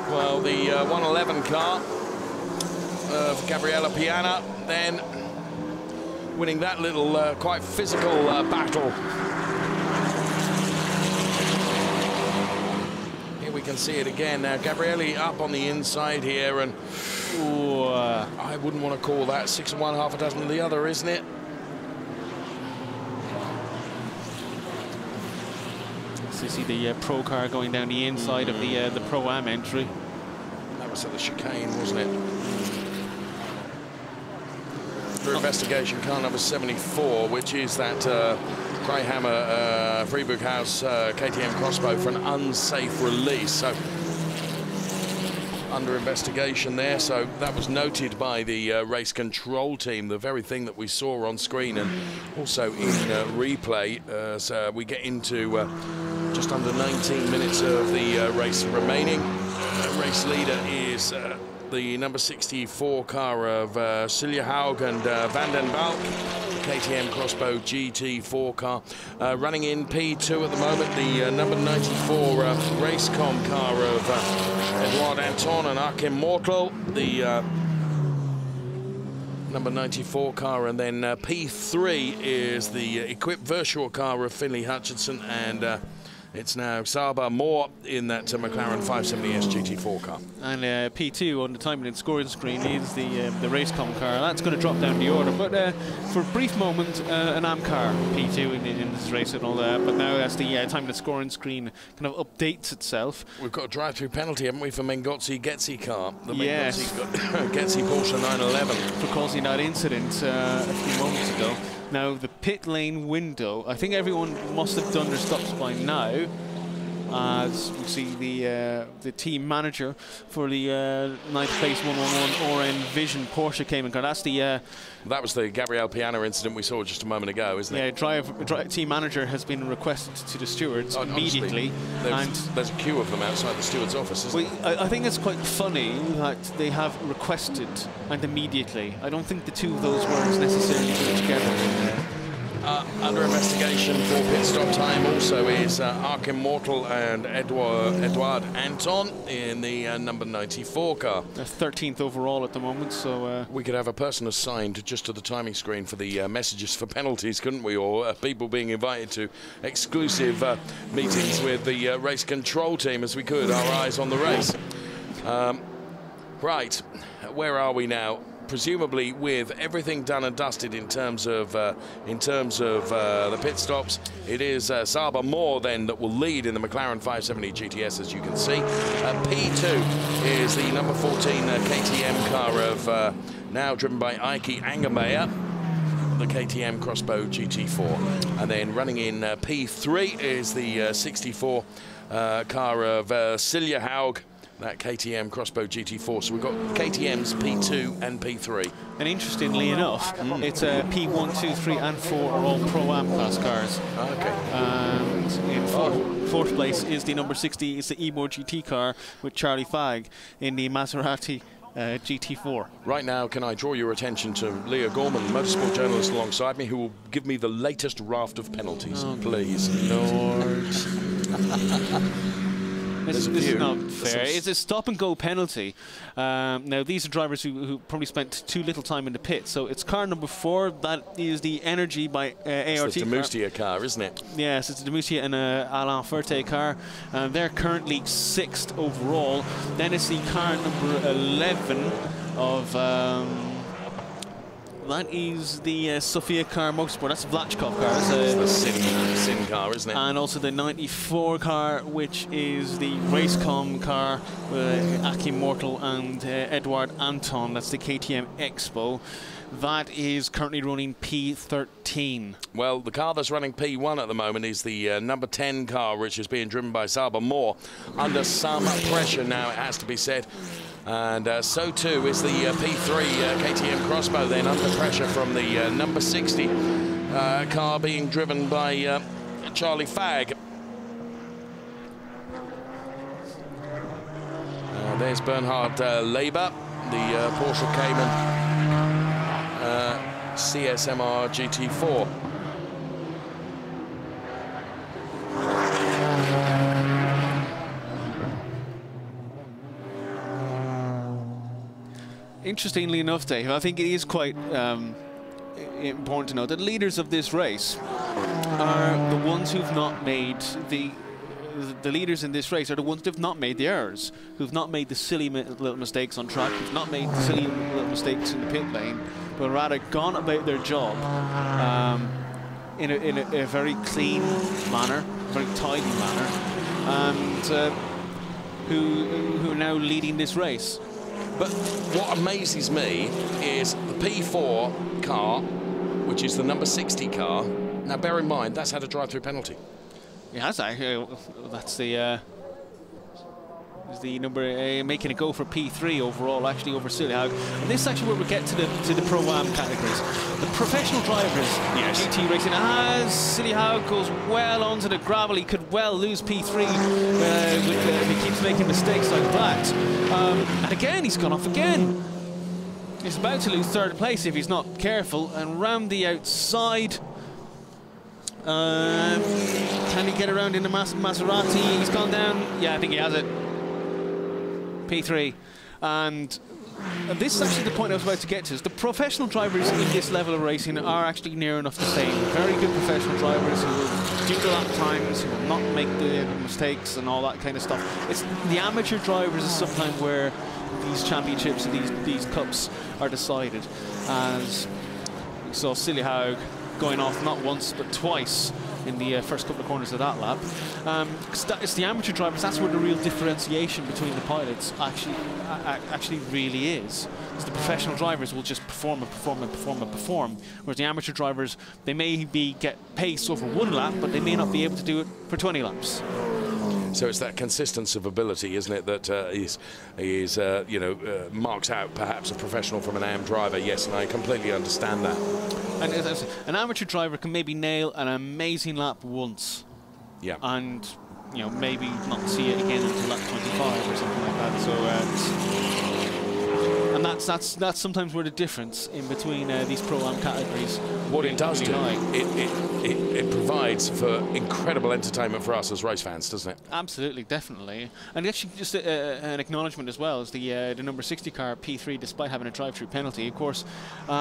Well, the 111 car of Gabriela Piana then winning that little quite physical battle. Here we can see it again. Now, Gabriele up on the inside here, and I wouldn't want to call that 6 and 1, half a dozen of the other, isn't it? So you see the pro car going down the inside of the Pro-Am entry. That was at the chicane, wasn't it? Under investigation, car number 74, which is that Krahammer Freiberghaus KTM Crossbow for an unsafe release. So under investigation there, so that was noted by the race control team, the very thing that we saw on screen and also in replay. So we get into just under 19 minutes of the race remaining. Race leader is the number 64 car of Silja Haug and Van den Balk, the KTM Crossbow GT4 car. Running in P2 at the moment, the number 94 Racecom car of Edouard Anton and Achim Mortel, the number 94 car, and then P3 is the equipped virtual car of Finley Hutchinson, and it's now Saba Moore in that McLaren 570S GT4 car. And P2 on the timing and scoring screen is the Racecom car. That's going to drop down the order, but for a brief moment, an AM car P2 in this race and all that. But now as the timing and scoring screen kind of updates itself. We've got a drive-through penalty, haven't we, for Mengozzi Getzi car? The yes. Getzi Porsche 911. For causing that incident a few moments ago. Now, the pit lane window, I think everyone must have done their stops by now. As we see the team manager for the 9th place 111 Oren Vision Porsche Cayman car. That's the that was the Gabriele Piana incident we saw just a moment ago, isn't it? Yeah, team manager has been requested to the stewards immediately. There's a queue of them outside the steward's office, isn't there? I think it's quite funny that they have requested and immediately. I don't think the two of those words necessarily go together. Under investigation for pit stop time also is Achim Mortel and Edouard Anton in the number 94 car. 13th overall at the moment, so... we could have a person assigned just to the timing screen for the messages for penalties, couldn't we? Or people being invited to exclusive meetings with the race control team as we could, our eyes on the race. Right, where are we now? Presumably with everything done and dusted in terms of the pit stops, it is Saba Moore then that will lead in the McLaren 570 GTS, as you can see. P2 is the number 14 KTM car of now driven by Eike Angermeyer, the KTM Crossbow GT4, and then running in P3 is the 64 car of Silja Haug, that KTM Crossbow GT4. So we've got KTM's P2 and P3. And interestingly enough, it's P1, 2, 3 and 4 are all Pro-Am class cars. Okay. And in fourth place is the number 60, it's the Ebor GT car with Charlie Fagg in the Maserati GT4. Right now, can I draw your attention to Leah Gorman, motorsport journalist alongside me, who will give me the latest raft of penalties, please. Lord. This is not fair. It's a stop-and-go penalty. Now, these are drivers who probably spent too little time in the pit. So it's car number 4. That is the Energy by ART. It's the Demustia car, isn't it? Yes, it's the Demustia and Alain Ferte car. They're currently 6th overall. Then it's the car number 11 of... that is the Sofia car Motorsport. That's a Blancpain car. That's the Sin car, isn't it? And also the 94 car, which is the Racecom car with Achim Mortel and Edouard Anton. That's the KTM Expo. that is currently running P13. Well, the car that's running P1 at the moment is the number 10 car, which is being driven by Saba Moore. Under some pressure now, it has to be said. And so too is the P3 KTM Crossbow, then under pressure from the number 60 car being driven by Charlie Fagg. There's Bernhard Laber, the Porsche Cayman CSMR GT4. Interestingly enough, Dave, I think it is quite important to know that leaders of this race are the ones who've not made the leaders in this race are the ones who've not made the errors, who've not made the silly little mistakes on track, who've not made the silly little mistakes in the pit lane, but rather gone about their job in a very clean manner, very tidy manner, and who are now leading this race. But what amazes me is the P4 car, which is the number 60 car. Now, bear in mind, that's had a drive-through penalty. It has actually. That's the number making it go for P3 overall, actually over Silly Haug. And this is actually where we get to the Pro-Am categories. The professional drivers, yes. GT racing, as Silly Haug goes well onto the gravel, he could well lose P3 if he keeps making mistakes like that. And again, he's gone off again. He's about to lose third place if he's not careful. And round the outside. Can he get around in the Maserati? He's gone down. Yeah, I think he has it. P3. And this is actually the point I was about to get to. Is the professional drivers in this level of racing are actually near enough the same. Very good professional drivers who will do the lap times, who will not make the mistakes and all that kind of stuff. It's the amateur drivers is sometimes where these championships and these cups are decided. As we saw Silly Haug going off not once but twice in the first couple of corners of that lap. It's the amateur drivers, that's where the real differentiation between the pilots actually really is. Because the professional drivers will just perform and perform and perform and perform, whereas the amateur drivers, they may get pace over one lap, but they may not be able to do it for 20 laps. So it's that consistency of ability, isn't it, that marks out perhaps a professional from an AM driver. Yes, and I completely understand that. And an amateur driver can maybe nail an amazing lap once, yeah, and maybe not see it again until lap 25 or something like that. So, and that's sometimes where the difference in between these Pro-Am categories. What it does do, it provides for incredible entertainment for us as race fans, doesn't it? Absolutely, definitely. And actually, just an acknowledgement as well, is the number 60 car P3, despite having a drive-through penalty. Of course, we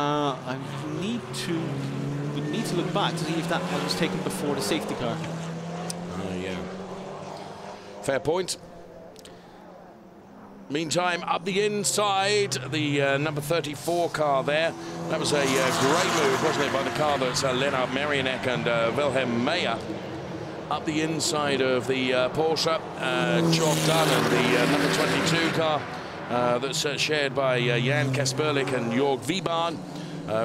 need to look back to see if that was taken before the safety car. Yeah. Fair point. Meantime, up the inside, the number 34 car there. That was a great move, wasn't it, by the car that's Lennart Marionek and Wilhelm Meyer. Up the inside of the Porsche, job done, and the number 22 car that's shared by Jan Kasperlik and Jörg Wiebahn,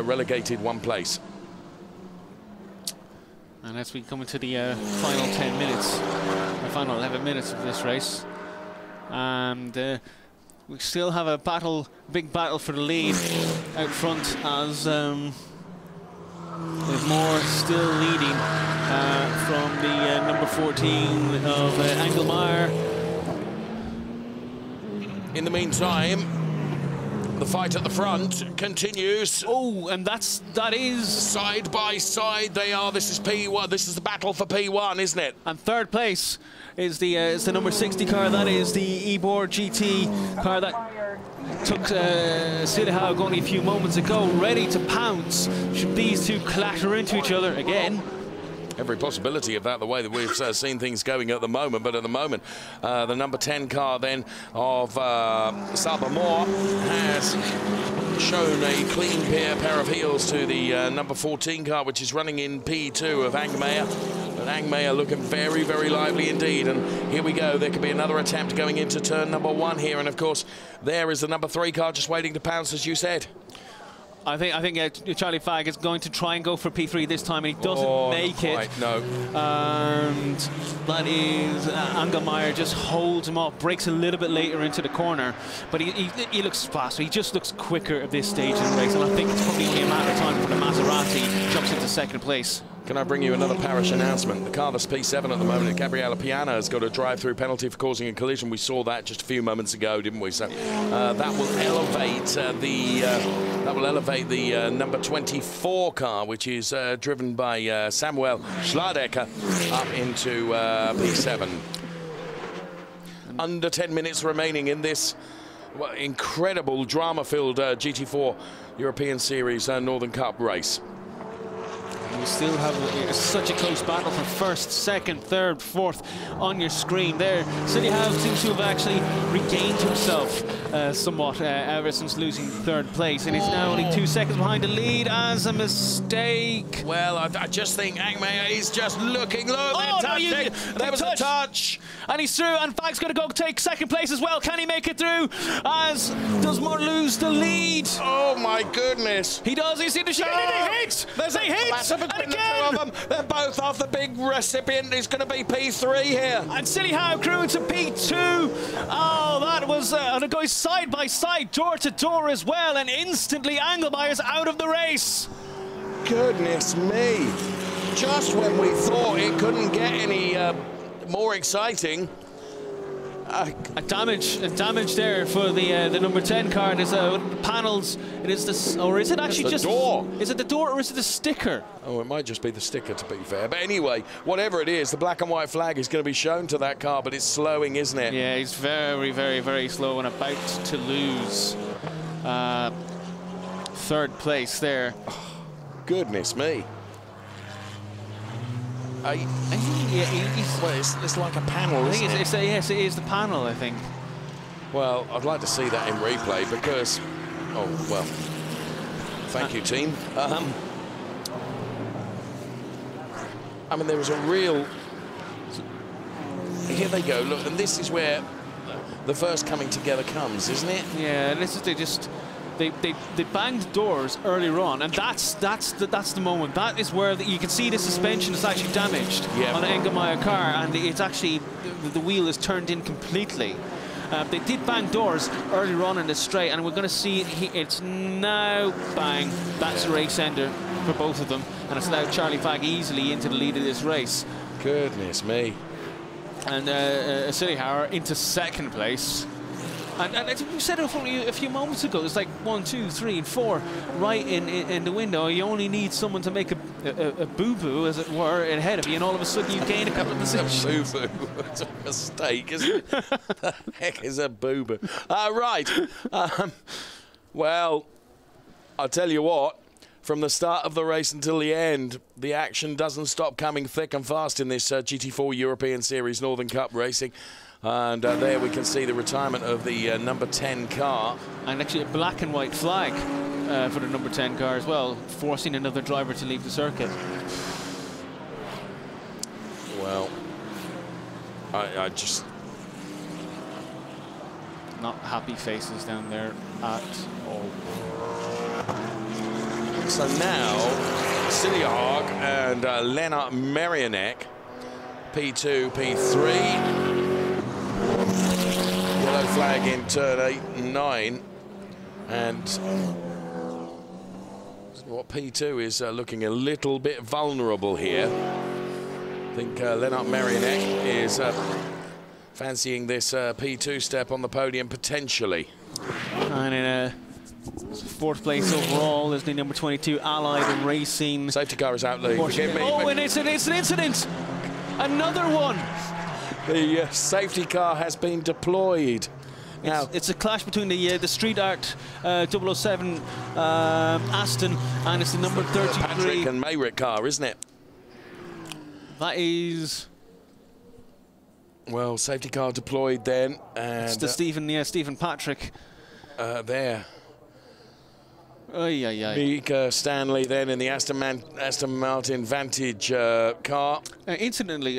relegated one place. And as we come into the final 10 minutes, the final 11 minutes of this race, and we still have a big battle for the lead out front, as there's Moore still leading from the number 14 of Engelmeyer. In the meantime, the fight at the front continues. Oh, and that is side by side they are. This is P1. This is the battle for P1, isn't it? And third place is the number 60 car. That is the Ebor GT car that took Silly Haug only a few moments ago, ready to pounce should these two clatter into each other again. Every possibility of that, the way that we've seen things going at the moment. But at the moment, the number 10 car then of Saba Moore has shown a clean pair of heels to the number 14 car, which is running in P2 of Angmeyer. But Angmeyer looking very, very lively indeed. And here we go. There could be another attempt going into turn number 1 here. And, of course, there is the number 3 car just waiting to pounce, as you said. I think Charlie Fagg is going to try and go for P3 this time, and he doesn't make it. No. And that is Engelmeyer just holds him off, breaks a little bit later into the corner, but he looks faster. He just looks quicker at this stage in the race, and I think it's probably only a matter of time before the Maserati jumps into second place. Can I bring you another parish announcement? The car that's P7 at the moment, Gabriella Piana, has got a drive-through penalty for causing a collision. We saw that just a few moments ago, didn't we? So that will elevate the number 24 car, which is driven by Samuel Schladecker, up into P7. Under 10 minutes remaining in this incredible drama-filled GT4 European Series Northern Cup race. You still have such a close battle for first, second, third, fourth on your screen there. Silly Howe seems to have actually regained himself somewhat ever since losing third place, and he's now only 2 seconds behind the lead as a mistake. Well, I just think Engelmeyer is just looking. Look, there was a touch. And he's through, and Fagg's going to go take second place as well. Can he make it through? As does Moore lose the lead? Oh my goodness! He does. You see the shot? He hits. There's a hit. And again, the two of them, they're both off. The big recipient is going to be P3 here. And Silly Howe grew into P2. Oh, that was and it goes side by side, door to door as well, and instantly Engelmeyer's out of the race. Goodness me! Just when we thought it couldn't get any more exciting. A damage there for the number 10 car. There's panels. It is this, or is it actually just the door? Is it the door or is it the sticker? Oh, it might just be the sticker, to be fair. But anyway, whatever it is, the black and white flag is going to be shown to that car, but it's slowing, isn't it? Yeah, he's very, very, very slow and about to lose third place there. Oh, goodness me. Well, it's like a panel, isn't it? Yes, it is the panel, I think. Well, I'd like to see that in replay because... Oh, well, thank you, team. I mean, there was a real... Here they go, look, and this is where the first coming together comes, isn't it? Yeah, this is they banged doors earlier on, and that's the moment. That is where you can see the suspension is actually damaged on an Engelmeyer car, and it's actually the wheel is turned in completely. They did bang doors earlier on in the straight, and we're going to see it's now bang. That's a race ender for both of them, and it's allowed Charlie Fagg easily into the lead of this race. Goodness me. And Silly Howe into second place. And we said it a few moments ago, it's like 1, 2, 3, and 4 right in the window. You only need someone to make a boo-boo, as it were, ahead of you, and all of a sudden you gain a couple of positions. A boo-boo. It's a mistake, isn't it? The heck is a boo-boo? Right. Well, I'll tell you what. From the start of the race until the end, the action doesn't stop coming thick and fast in this GT4 European Series Northern Cup racing. And there we can see the retirement of the number 10 car. And actually a black and white flag for the number 10 car as well, forcing another driver to leave the circuit. Well, I just... Not happy faces down there at all. So now, Silly Howe and Lennart Marionek, P2, P3. Yellow flag in turn 8 and 9, and what P2 is looking a little bit vulnerable here. I think Lennart Marionek is fancying this P2 step on the podium potentially. And in fourth place overall is the number 22 Allied Racing. Safety car is out, Lee. Forgive me. Oh, and it's an incident. Another one. The safety car has been deployed. Now, it's a clash between the Street Art 007 Aston, and it's the number 33. Patrick and Mayrick car, isn't it? That is... Well, safety car deployed then. And it's the Stephen Patrick. There. Mika Stanley then in the Aston Martin Vantage car. Incidentally,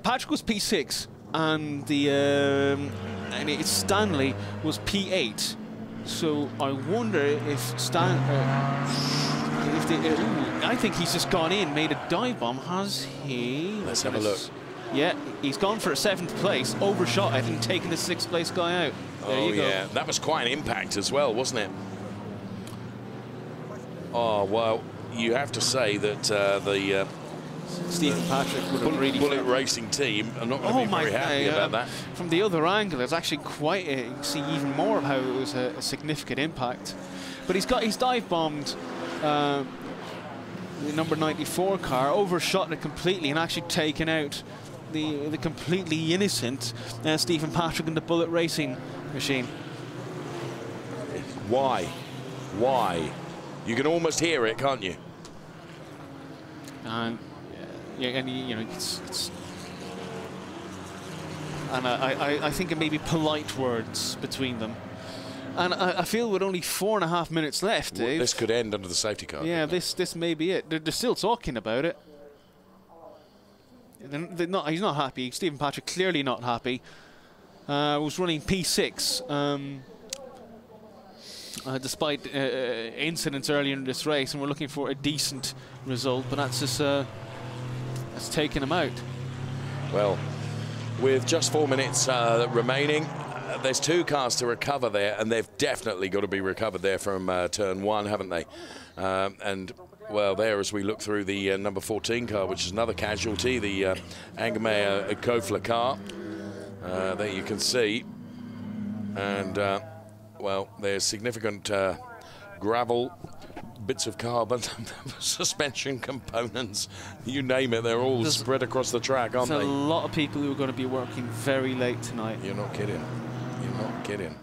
Patrick was P6, and Stanley was P8. So I wonder if Stan, I think he's just gone in, made a dive bomb. Has he? Let's have a look. Yeah, he's gone for a 7th place, overshot it, and taken the 6th place guy out. There you go. Yeah, that was quite an impact as well, wasn't it? Oh, well, you have to say that the Stephen Patrick would have really Bullet Racing team are not going to be very happy about that. From the other angle, it's actually quite you can see even more of how it was a significant impact. But he's dive bombed the number 94 car, overshot it completely, and actually taken out the completely innocent Stephen Patrick in the Bullet Racing machine. Why? Why? You can almost hear it, can't you? And yeah, and you know, and I think it may be polite words between them. And I feel with only 4.5 minutes left, Dave, this could end under the safety car. Yeah, this may be it. They're still talking about it. He's not happy. Stephen Patrick clearly not happy. Was running P6 despite incidents earlier in this race, and we're looking for a decent result. But that's just that's taken him out. Well, with just 4 minutes remaining, there's 2 cars to recover there, and they've definitely got to be recovered there from turn 1, haven't they? And well, there as we look through the number 14 car, which is another casualty, the Angermeyer Kofler car, there you can see. And well, there's significant gravel, bits of carbon, suspension components, you name it, they're all spread across the track, aren't they? There's a lot of people who are going to be working very late tonight. You're not kidding. You're not kidding.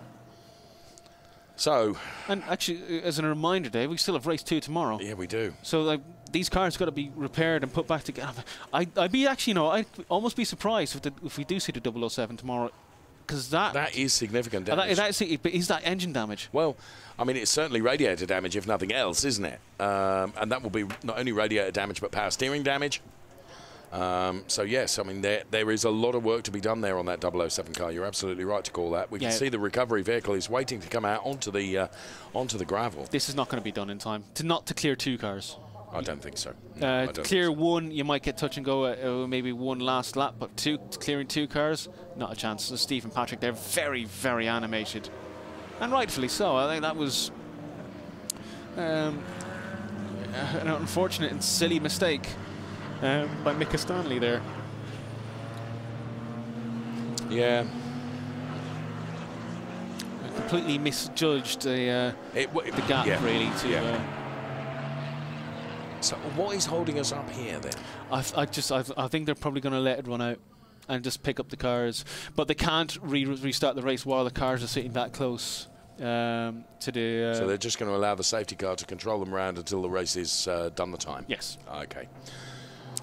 So, and actually, as a reminder, Dave, we still have race 2 tomorrow. Yeah, we do. So, like, these cars got to be repaired and put back together. I'd be actually, you know, I'd almost be surprised if we do see the 007 tomorrow, because that is significant damage. But is that engine damage? Well, I mean, it's certainly radiator damage, if nothing else, isn't it? And that will be not only radiator damage, but power steering damage. So yes, I mean there is a lot of work to be done there on that 007 car. You're absolutely right to call that. We can see the recovery vehicle is waiting to come out onto the gravel. This is not going to be done in time to clear 2 cars. I don't think so. No, clear 1, you might get touch and go maybe 1 last lap, but clearing 2 cars, not a chance. So Stephen Patrick, they're very, very animated, and rightfully so. I think that was an unfortunate and silly mistake by Mika Stanley there. Yeah. Completely misjudged the gap, really. So what is holding us up here then? I think they're probably going to let it run out and just pick up the cars, but they can't restart the race while the cars are sitting that close to the. So they're just going to allow the safety car to control them around until the race is done the time. Yes. Okay.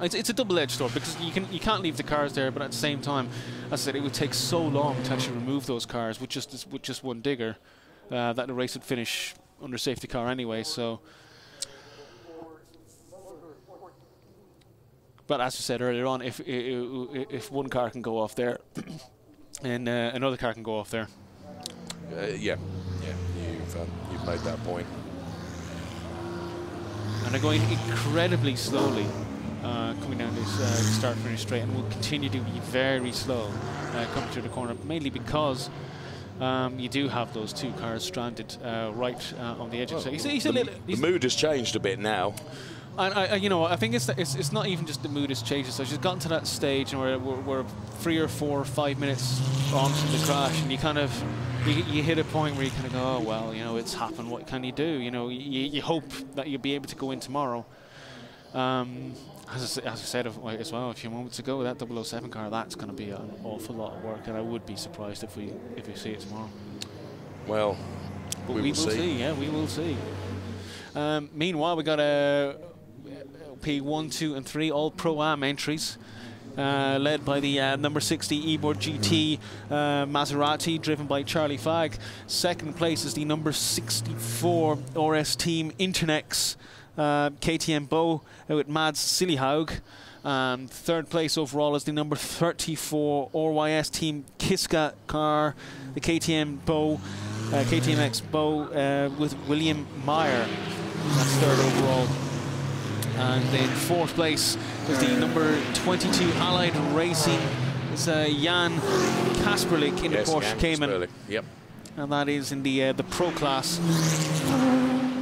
It's a double-edged sword, because you can't leave the cars there, but at the same time, as I said, it would take so long to actually remove those cars with just one digger that the race would finish under safety car anyway. So, but as I said earlier on, if one car can go off there, and another car can go off there. Yeah, you've made that point. And they're going incredibly slowly. Coming down this start-finish straight, and will continue to be very slow coming through the corner, mainly because you do have those 2 cars stranded right on the edge. Well, so the mood has changed a bit now. And you know, I think it's not even just the mood has changed. So she's gotten to that stage where we're 3 or 4 or 5 minutes on from the crash, and you kind of you hit a point where you kind of go, oh well, you know, it's happened. What can you do? You know, you hope that you'll be able to go in tomorrow. As I said as well a few moments ago, that 007 car, that's going to be an awful lot of work, and I would be surprised if we see it tomorrow. Well, but we will see. Yeah, we will see. Meanwhile, we got P1, 2, and 3 all Pro-Am entries, led by the number 60 Ebor GT Maserati, driven by Charlie Fagg. Second place is the number 64 RS Team Internex KTM Bow with Mads Sillyhaug. And third place overall is the number 34 RYS Team Kiska car, the KTM Bow, KTM Expo with William Meyer. That's third overall. And in fourth place is the number 22 Allied Racing. It's Jan Kasperlik in the Porsche Cayman. Yep. And that is in the Pro class.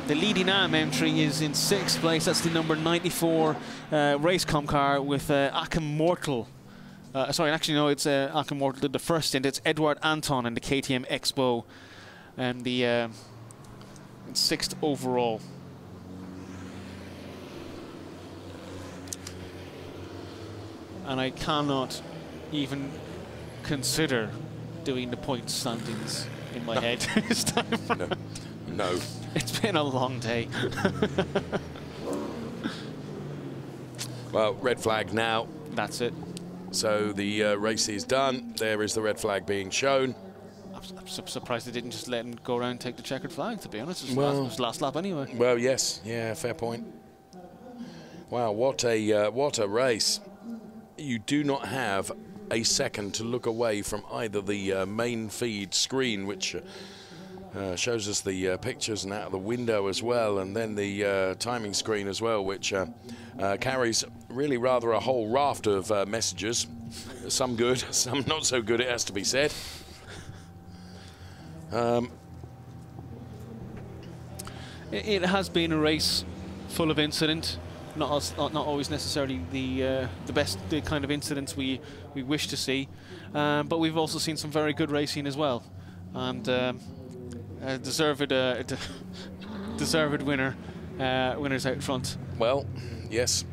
The leading AM entry is in sixth place. That's the number 94 Racecom car with Achim Mortel. Sorry, actually no, it's Achim Mortel did the first stint. It's Edward Anton in the KTM Expo, and the in sixth overall. And I cannot even consider doing the point standings in my head this time. No. It's been a long day. Well, red flag now. That's it. So the race is done. There is the red flag being shown. I'm surprised they didn't just let him go around and take the checkered flag, to be honest. It was last lap anyway. Well, yes. Yeah, fair point. Wow, what a race. You do not have a second to look away from either the main feed screen, which shows us the pictures and out of the window as well, and then the timing screen as well, which carries really rather a whole raft of messages. Some good, some not so good, it has to be said. It has been a race full of incident. Not always necessarily the kind of incidents we wish to see, but we've also seen some very good racing as well, and deserved winners out front. Well, yes,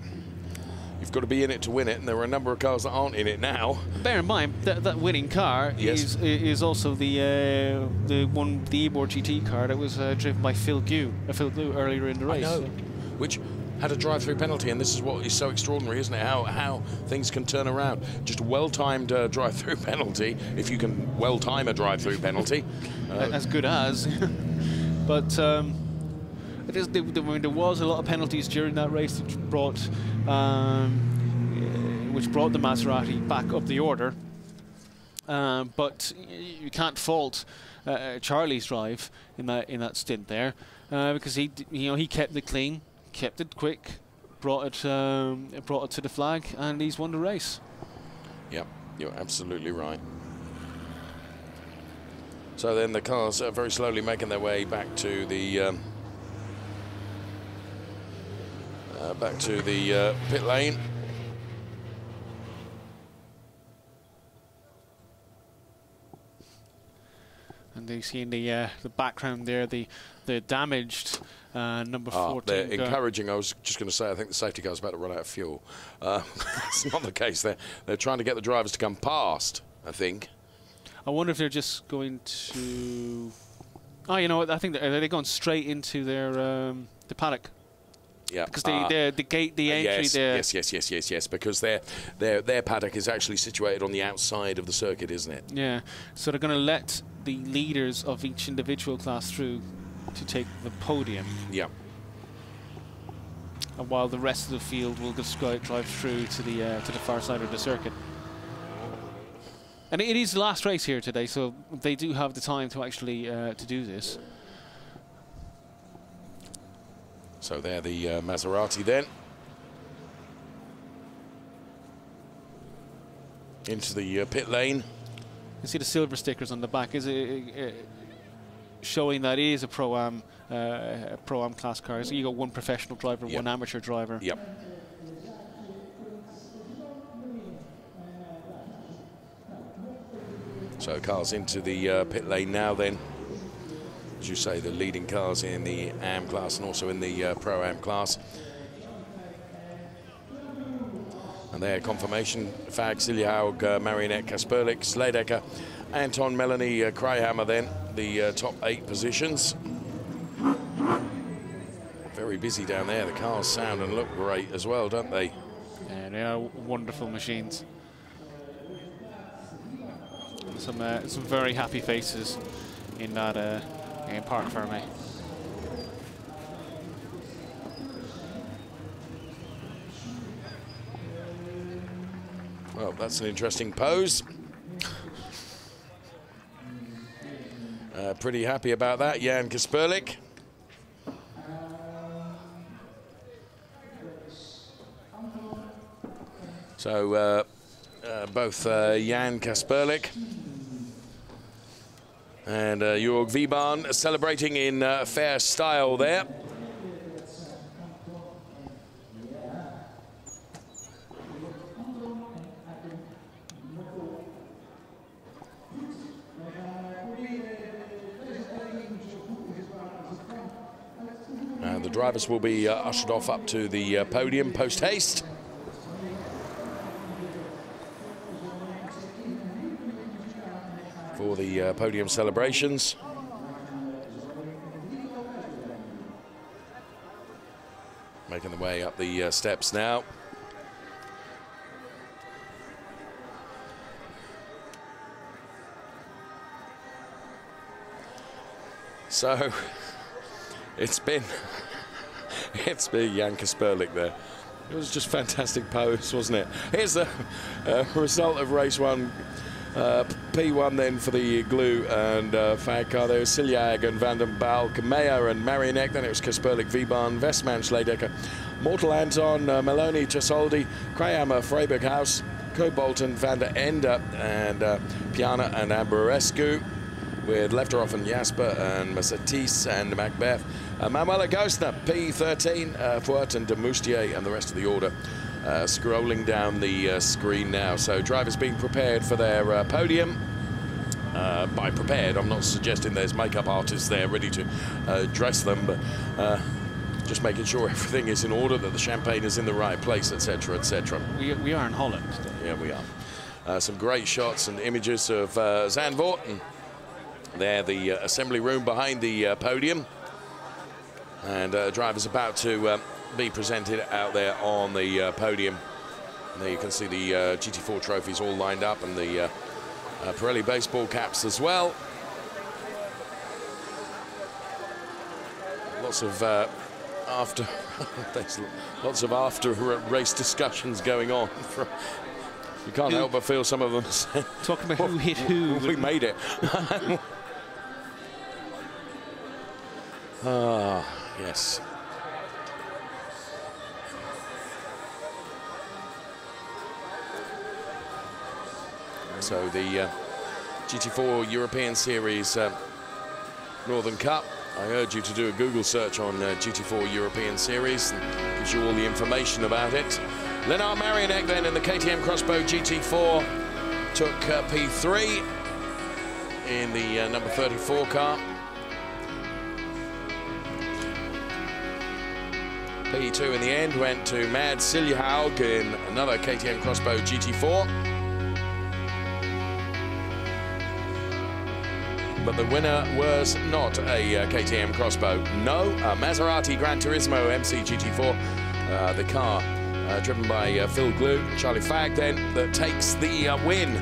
you've got to be in it to win it, and there are a number of cars that aren't in it now. Bear in mind that winning car is also the Ebor GT car that was driven by Phil Glue earlier in the race. I know, which had a drive-through penalty, and this is what is so extraordinary, isn't it? How things can turn around. Just a well-timed drive-through penalty, if you can well-time a drive-through penalty. As good as. But there was a lot of penalties during that race, which brought the Maserati back up the order. But you can't fault Charlie's drive in that stint there, because he kept it clean, kept it quick, brought it to the flag, and he's won the race. Yep, you're absolutely right. So then the cars are very slowly making their way back to the pit lane. And you see in the background there the damaged number 14. They're encouraging. I was just going to say, I think the safety car's about to run out of fuel. It's not the case. They're trying to get the drivers to come past, I think. I wonder if they're just going to... Oh, you know what? I think they're going straight into their the paddock. Yeah, because the entry there. Yes. Because their paddock is actually situated on the outside of the circuit, isn't it? Yeah. So they're going to let the leaders of each individual class through to take the podium. Yeah. And while the rest of the field will just drive through to the far side of the circuit. And it is the last race here today, so they do have the time to actually to do this. So there the Maserati then. Into the pit lane. You see the silver stickers on the back. Is it showing that it is a Pro-Am class car? So you got one professional driver, one amateur driver. Yep. So cars into the pit lane now then. As you say, the leading cars in the AM class and also in the Pro-Am class. And there, confirmation, Fag, Siljehaug, Marionette, Kasperlik, Sleidecker, Anton, Melanie, Kraihammer then, the top 8 positions. Very busy down there. The cars sound and look great as well, don't they? Yeah, they are wonderful machines. Some very happy faces in that in Parc Fermé. Well, that's an interesting pose. Pretty happy about that, Jan Kasperlik. So both Jan Kasperlik and Jörg Wiebahn celebrating in fair style there. The drivers will be ushered off up to the podium post-haste. For the podium celebrations. Making the way up the steps now. So it's been Jan Kasperlik there. It was just fantastic pose, wasn't it? Here's the result of race 1. P1 then for the Glue and Fag car. There was Siljag and Van den Balk, Meyer and Marionek. Then it was Kasperlik, Wiebahn, Westman, Schledecker, Mortal Anton, Meloni, Chasoldi, Krahammer, Freiberghaus, Cobolton, Van der Ende, and Piana and Amberescu, with Lefteroff and Jasper and Massatis and Macbeth. Manuela Gostner, P13, Fuert and de Moustier, and the rest of the order. Scrolling down the screen now. So drivers being prepared for their podium. By prepared, I'm not suggesting there's makeup artists there ready to dress them, but just making sure everything is in order, that the champagne is in the right place, etc., etc. We are in Holland. Yeah, we are. Some great shots and images of Zandvoort. And there, the assembly room behind the podium. And drivers about to be presented out there on the podium. And there you can see the GT4 trophies all lined up, and the Pirelli baseball caps as well. Lots of lots of after race discussions going on. You can't help but feel some of them. Talking about who hit who. We made it. Ah, yes. So the GT4 European Series Northern Cup. I urge you to do a Google search on GT4 European Series, and gives you all the information about it. Lennart Marionek then in the KTM Crossbow GT4 took P3 in the number 34 car. P2 in the end went to Mad Siljehaug in another KTM Crossbow GT4. But the winner was not a KTM Crossbow. No, a Maserati Gran Turismo MC GT4, the car driven by Phil Glue, Charlie Fag then, that takes the win.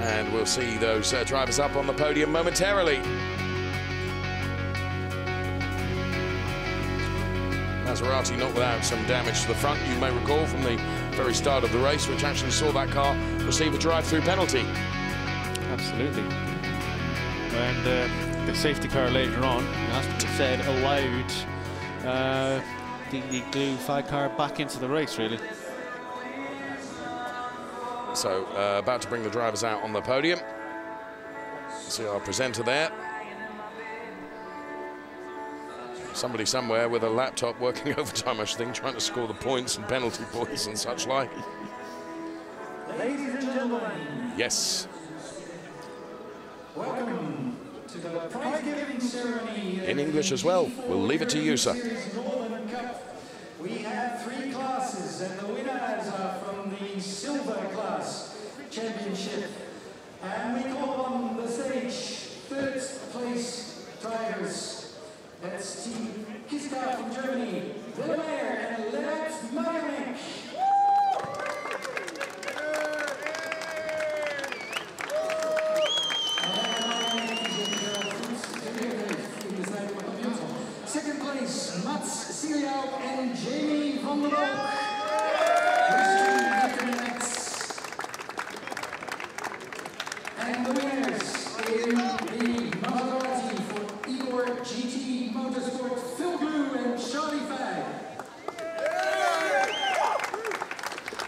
And we'll see those drivers up on the podium momentarily. Maserati not without some damage to the front, you may recall from the very start of the race, which actually saw that car receive a drive-through penalty. Absolutely. And the safety car later on, as we said, allowed the Glue Fag car back into the race, really. So, about to bring the drivers out on the podium. See our presenter there. Somebody somewhere with a laptop working overtime, I should think, trying to score the points and penalty points and such like. Ladies and gentlemen. Yes. Welcome to the prize-giving ceremony. In English as well. We'll leave it to you, sir. We have 3 classes, and the winners are from the silver class championship. And we call on the stage 3rd place drivers. That's Team Kiska from Germany, Willemeier and Lennart Marionek. Second place, Mats Siljaug and Jamie van der Balk. And the winners in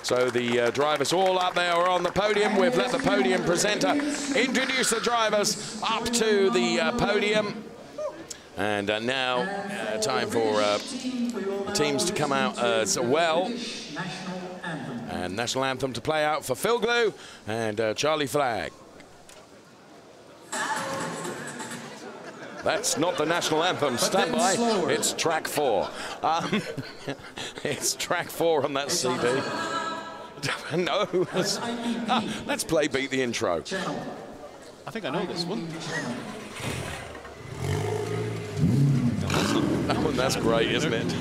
So the drivers all up there are on the podium. We've let the podium presenter introduce the drivers up to the podium. And now time for the teams to come out as well. And national anthem to play out for Phil Glue and Charlie Flagg. That's not the national anthem. Stand by. It's track 4. It's track 4 on that CD. No. Let's play Beat the Intro. I think I know this one. Oh, that's great, isn't it?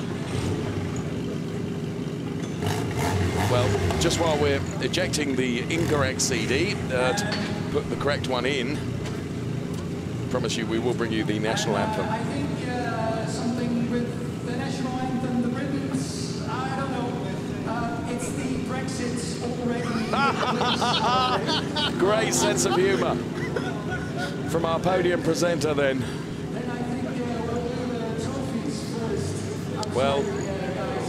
Well, just while we're ejecting the incorrect CD to put the correct one in, promise you we will bring you the national anthem. I think something with the national anthem, the Britons, I don't know, it's the Brexit already. Great sense of humour from our podium presenter then. Well,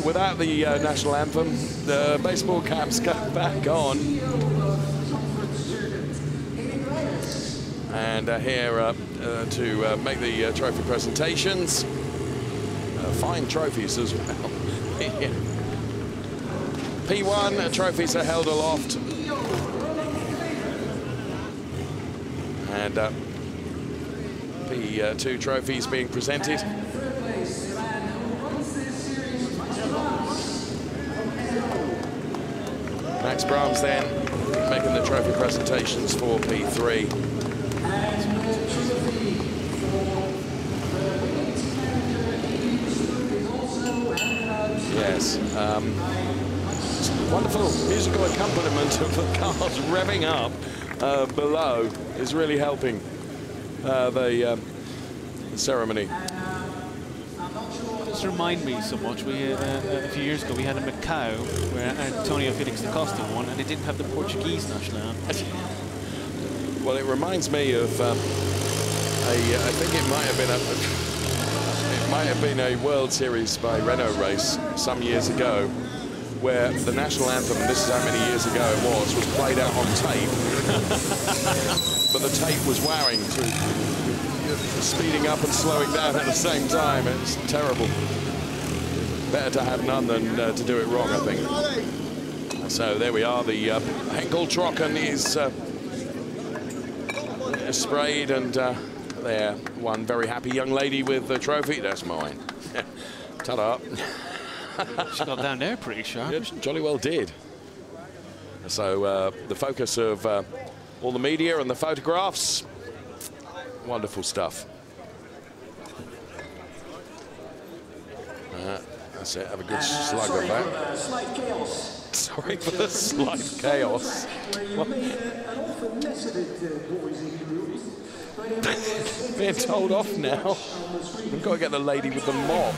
without the national anthem, the baseball caps go back on. And here to make the trophy presentations. Fine trophies as well. P1 trophies are held aloft. And P2 trophies being presented. Max Brahms then making the trophy presentations for P3. Yes, wonderful musical accompaniment of the cars revving up below is really helping the ceremony. Just remind me so much. We had, a few years ago we had a Macau where Antonio Felix da Costa won, and it didn't have the Portuguese national anthem. Well, it reminds me of I think it might have been a World Series by Renault race some years ago, where the national anthem, and this is how many years ago it was played out on tape, but the tape was wowing through, speeding up and slowing down at the same time. It's terrible. Better to have none than to do it wrong, I think. So there we are. The Henkel Trocken is sprayed, and there, one very happy young lady with the trophy. That's mine. Ta-da. She got down there pretty sharp. Yeah, jolly well did. So the focus of all the media and the photographs. Wonderful stuff. That's it. Have a good slug of that. Sorry for the slight chaos. Being told off now. We've got to get the lady with the mop.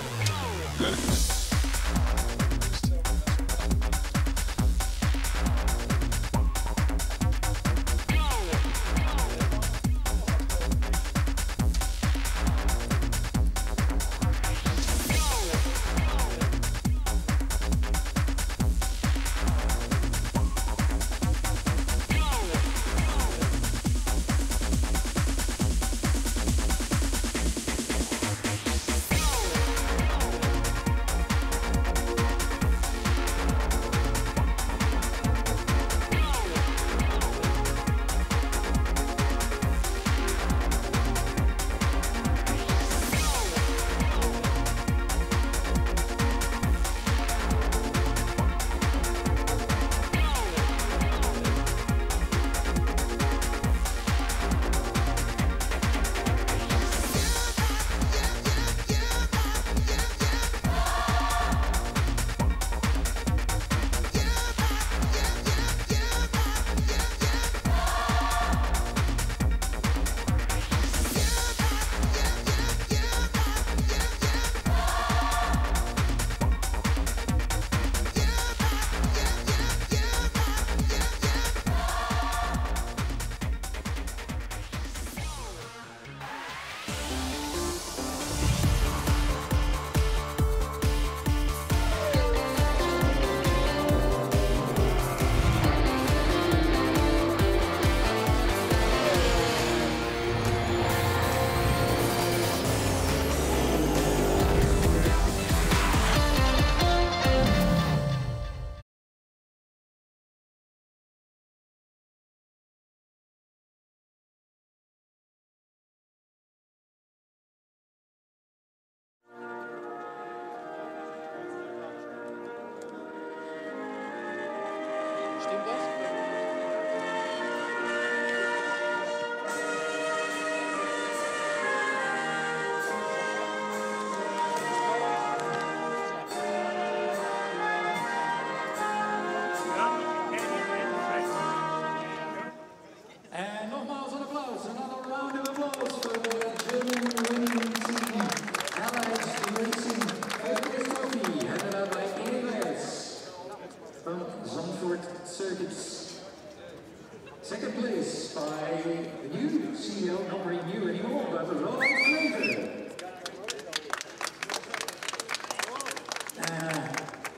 CL not very new anymore, but a lot later.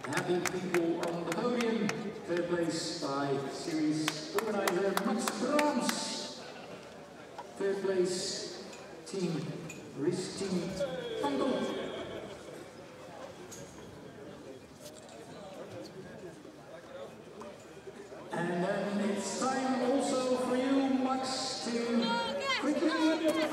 Happy people on the podium, third place by series organizer Max Brams. Third place, team Race Team Vandal. And then it's time also for you, Max, to quickly.